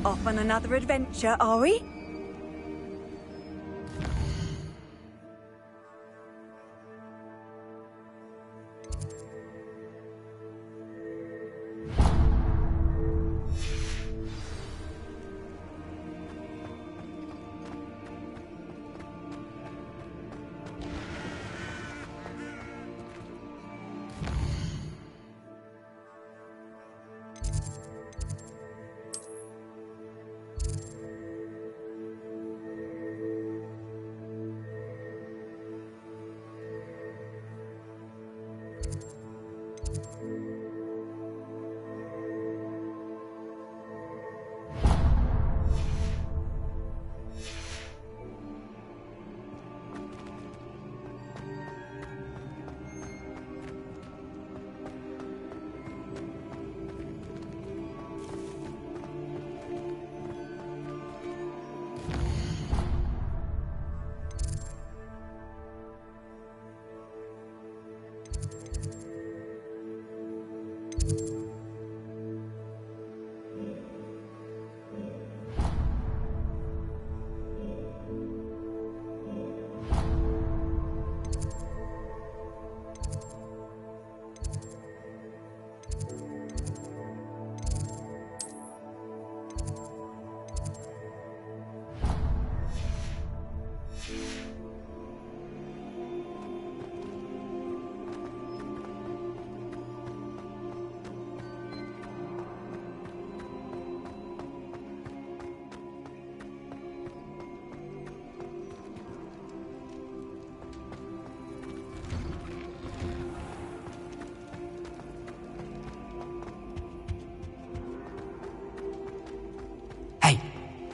Off on another adventure, are we?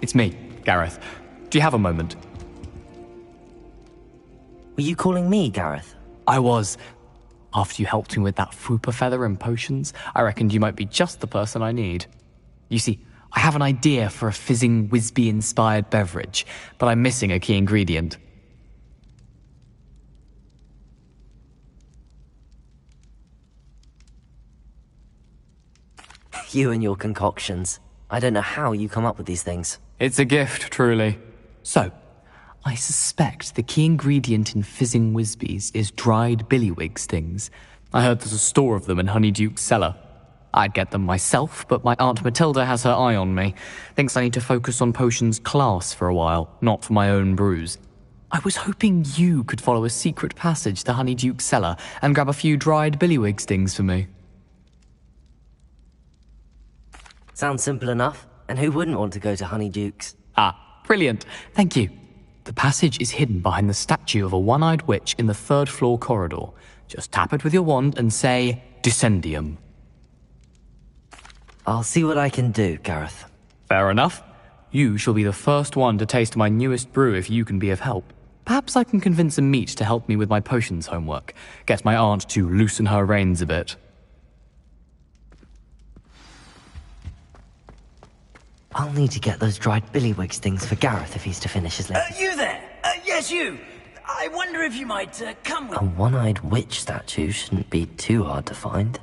It's me, Gareth. Do you have a moment? Were you calling me, Gareth? I was. After you helped me with that Fupa feather and potions, I reckoned you might be just the person I need. You see, I have an idea for a fizzing Whizbee-inspired beverage, but I'm missing a key ingredient. You and your concoctions. I don't know how you come up with these things. It's a gift, truly. So, I suspect the key ingredient in fizzing Whizbees is dried billywig stings. I heard there's a store of them in Honeyduke's cellar. I'd get them myself, but my Aunt Matilda has her eye on me. Thinks I need to focus on potions class for a while, not for my own brews. I was hoping you could follow a secret passage to Honeyduke's cellar and grab a few dried billywig stings for me. Sounds simple enough. And who wouldn't want to go to Honeyduke's? Ah, brilliant. Thank you. The passage is hidden behind the statue of a one-eyed witch in the 3rd floor corridor. Just tap it with your wand and say, Descendium. I'll see what I can do, Gareth. Fair enough. You shall be the first one to taste my newest brew if you can be of help. Perhaps I can convince a meat to help me with my potions homework. Get my aunt to loosen her reins a bit. I'll need to get those dried billywigs things for Gareth if he's to finish his lesson. You there? Yes, you. I wonder if you might come with... A one-eyed witch statue shouldn't be too hard to find.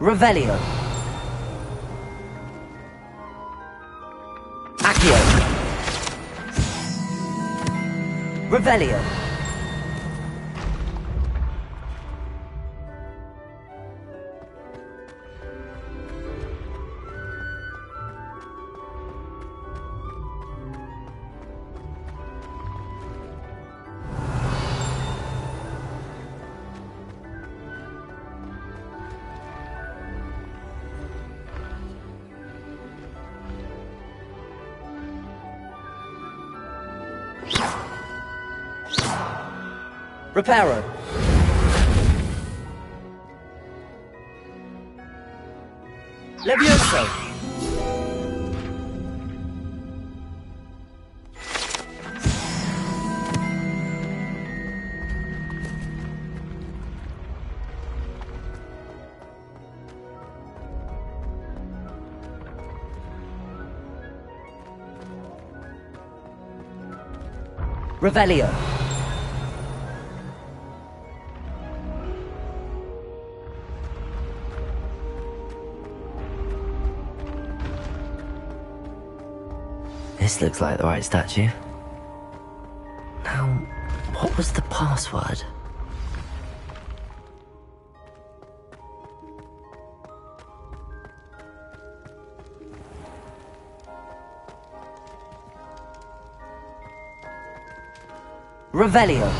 Revelio. Accio. Revelio. Reparo. Levioso. Revelio. This looks like the right statue. Now, what was the password? Revelio.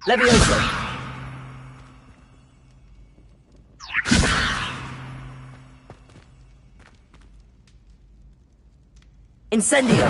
Levioso. Incendio!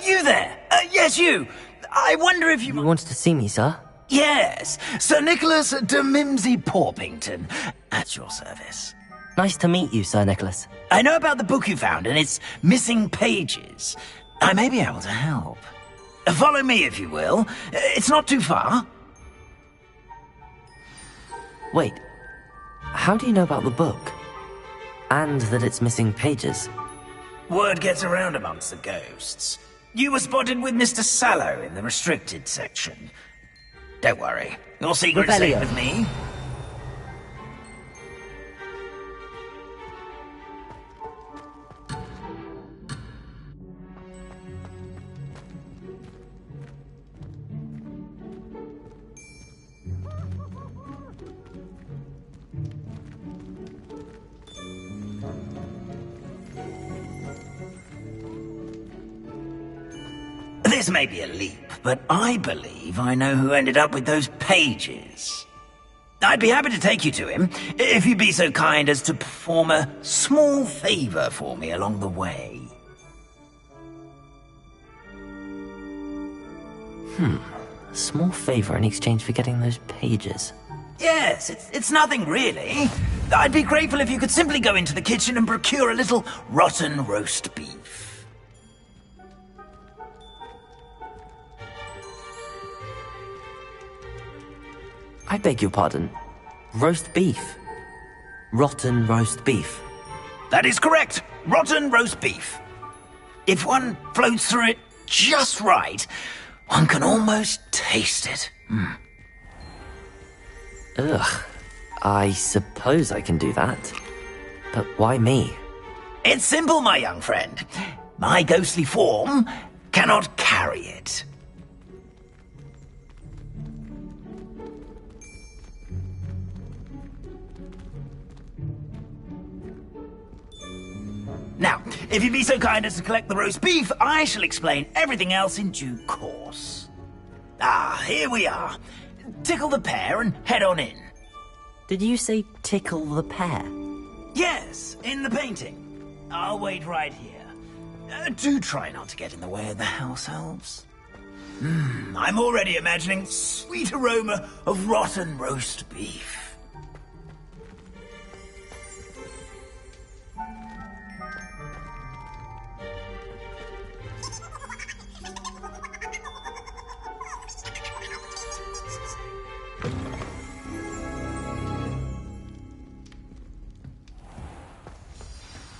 You there! Yes, you! I wonder if you... You wanted to see me, sir? Yes, Sir Nicholas de Mimsy Porpington, at your service. Nice to meet you, Sir Nicholas. I know about the book you found and its missing pages. I may be able to help. Follow me, if you will. It's not too far. Wait, how do you know about the book? And that it's missing pages? Word gets around amongst the ghosts. You were spotted with Mr. Sallow in the restricted section. Don't worry, your secret's safe with me. This may be a leap, but I believe I know who ended up with those pages. I'd be happy to take you to him, if you'd be so kind as to perform a small favor for me along the way. A small favor in exchange for getting those pages. Yes, it's nothing really. I'd be grateful if you could simply go into the kitchen and procure a little rotten roast beef. I beg your pardon. Roast beef. Rotten roast beef. That is correct. Rotten roast beef. If one floats through it just right, one can almost taste it. Ugh. I suppose I can do that. But why me? It's simple, my young friend. My ghostly form cannot carry it. If you'd be so kind as to collect the roast beef, I shall explain everything else in due course. Ah, here we are. Tickle the pear and head on in. Did you say tickle the pear? Yes, in the painting. I'll wait right here. Do try not to get in the way of the house elves. I'm already imagining sweet aroma of rotten roast beef.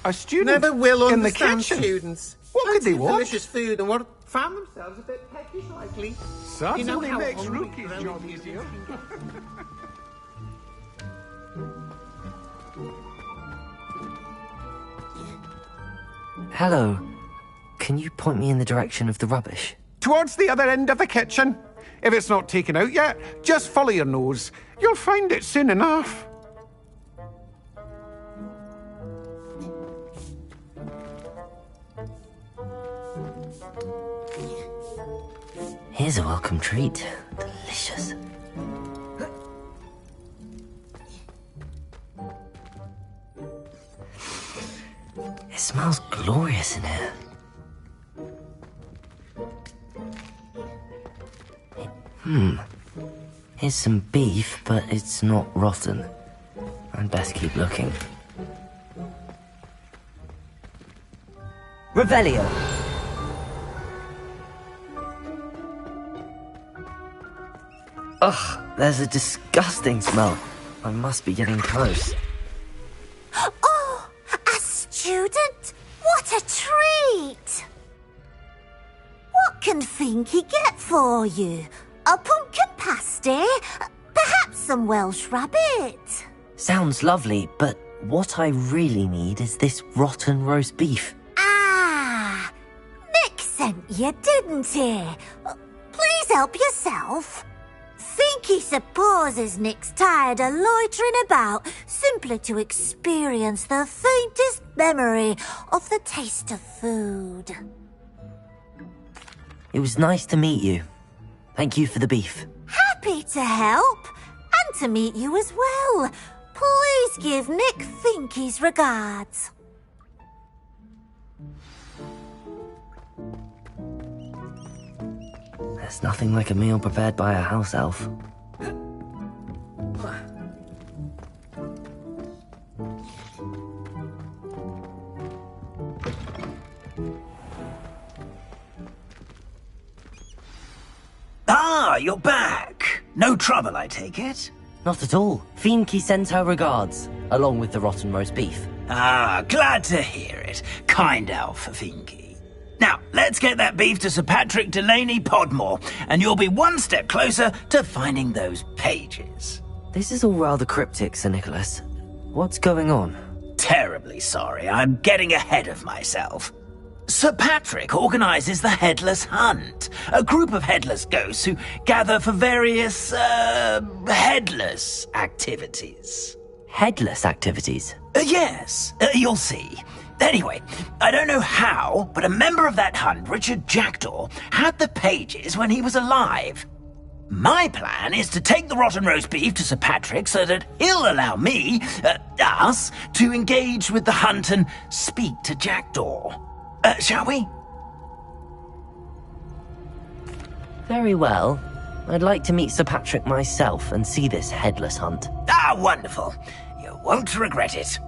A student never will in the understand kitchen. students. What could they want? Delicious food and what found themselves a bit peckish likely. Certainly how makes hungry Rookie's grown job people easier. can get. Hello. Can you point me in the direction of the rubbish? Towards the other end of the kitchen. If it's not taken out yet, just follow your nose. You'll find it soon enough. Here's a welcome treat. Delicious. It smells glorious in here. Here's some beef, but it's not rotten. I'd best keep looking. Revelio! Ugh, there's a disgusting smell. I must be getting close. Oh, a student? What a treat! What can Finky get for you? A pumpkin pasty? Perhaps some Welsh rabbit? Sounds lovely, but what I really need is this rotten roast beef. Ah, Nick sent you, didn't he? Please help yourself. Finky supposes Nick's tired of loitering about simply to experience the faintest memory of the taste of food. It was nice to meet you. Thank you for the beef. Happy to help, and to meet you as well. Please give Nick Finky's regards. There's nothing like a meal prepared by a house elf. Ah, you're back. No trouble, I take it? Not at all. Finky sends her regards, along with the rotten roast beef. Ah, glad to hear it. Kind elf, Finky. Now, let's get that beef to Sir Patrick Delaney Podmore, and you'll be one step closer to finding those pages. This is all rather cryptic, Sir Nicholas. What's going on? Terribly sorry, I'm getting ahead of myself. Sir Patrick organises the Headless Hunt, a group of headless ghosts who gather for various, headless activities. Headless activities? Yes, you'll see. Anyway, I don't know how, but a member of that hunt, Richard Jackdaw, had the pages when he was alive. My plan is to take the rotten roast beef to Sir Patrick so that he'll allow me, us, to engage with the hunt and speak to Jackdaw. Shall we? Very well. I'd like to meet Sir Patrick myself and see this headless hunt. Ah, wonderful. You won't regret it.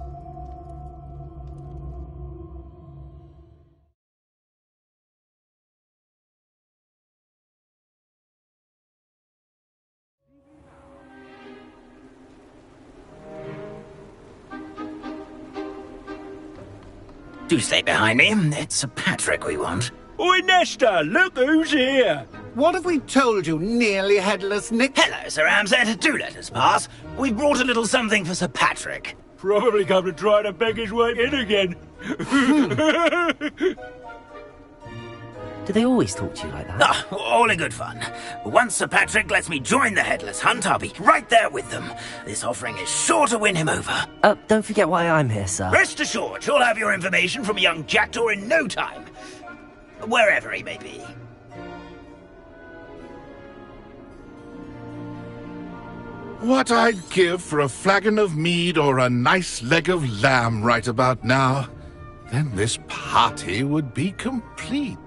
Do stay behind me. It's Sir Patrick we want. Oi, Nesta, look who's here. What have we told you, nearly headless Nick? Hello, Sir Ramsay. Do let us pass. We've brought a little something for Sir Patrick. Probably come to try to beg his way in again. Do they always talk to you like that? Ah, all in good fun. Once Sir Patrick lets me join the Headless Hunt, I'll be right there with them. This offering is sure to win him over. Don't forget why I'm here, sir. Rest assured, you'll have your information from young Jackdaw in no time. Wherever he may be. What I'd give for a flagon of mead or a nice leg of lamb right about now. Then this party would be complete.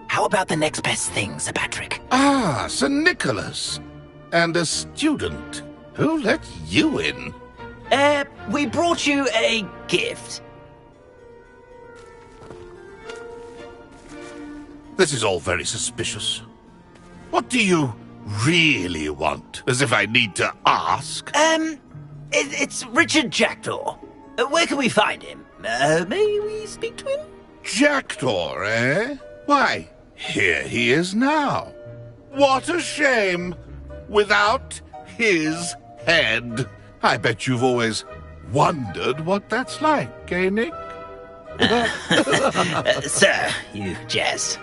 How about the next best thing, Sir Patrick? Ah, Sir Nicholas. And a student. Who let you in? We brought you a gift. This is all very suspicious. What do you really want? As if I need to ask. It's Richard Jackdaw. Where can we find him? May we speak to him? Jackdaw, eh? Why, here he is now. What a shame. Without his head. I bet you've always wondered what that's like, eh, Nick? Sir, you jest.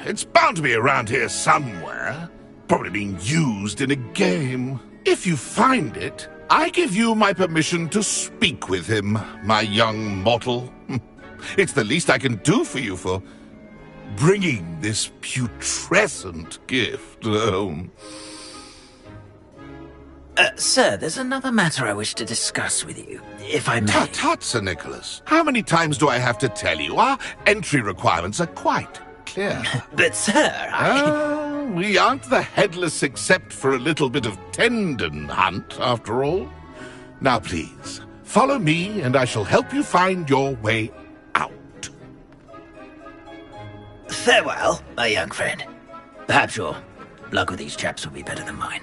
It's bound to be around here somewhere. Probably being used in a game. If you find it, I give you my permission to speak with him, my young mortal. It's the least I can do for you for bringing this putrescent gift home. Sir, there's another matter I wish to discuss with you, if I may. Tut, Sir Nicholas. How many times do I have to tell you? Our entry requirements are quite clear. But, sir, we aren't the Headless except for a little bit of tendon hunt, after all. Now, please, follow me, and I shall help you find your way out. Farewell, my young friend. Perhaps your luck with these chaps will be better than mine.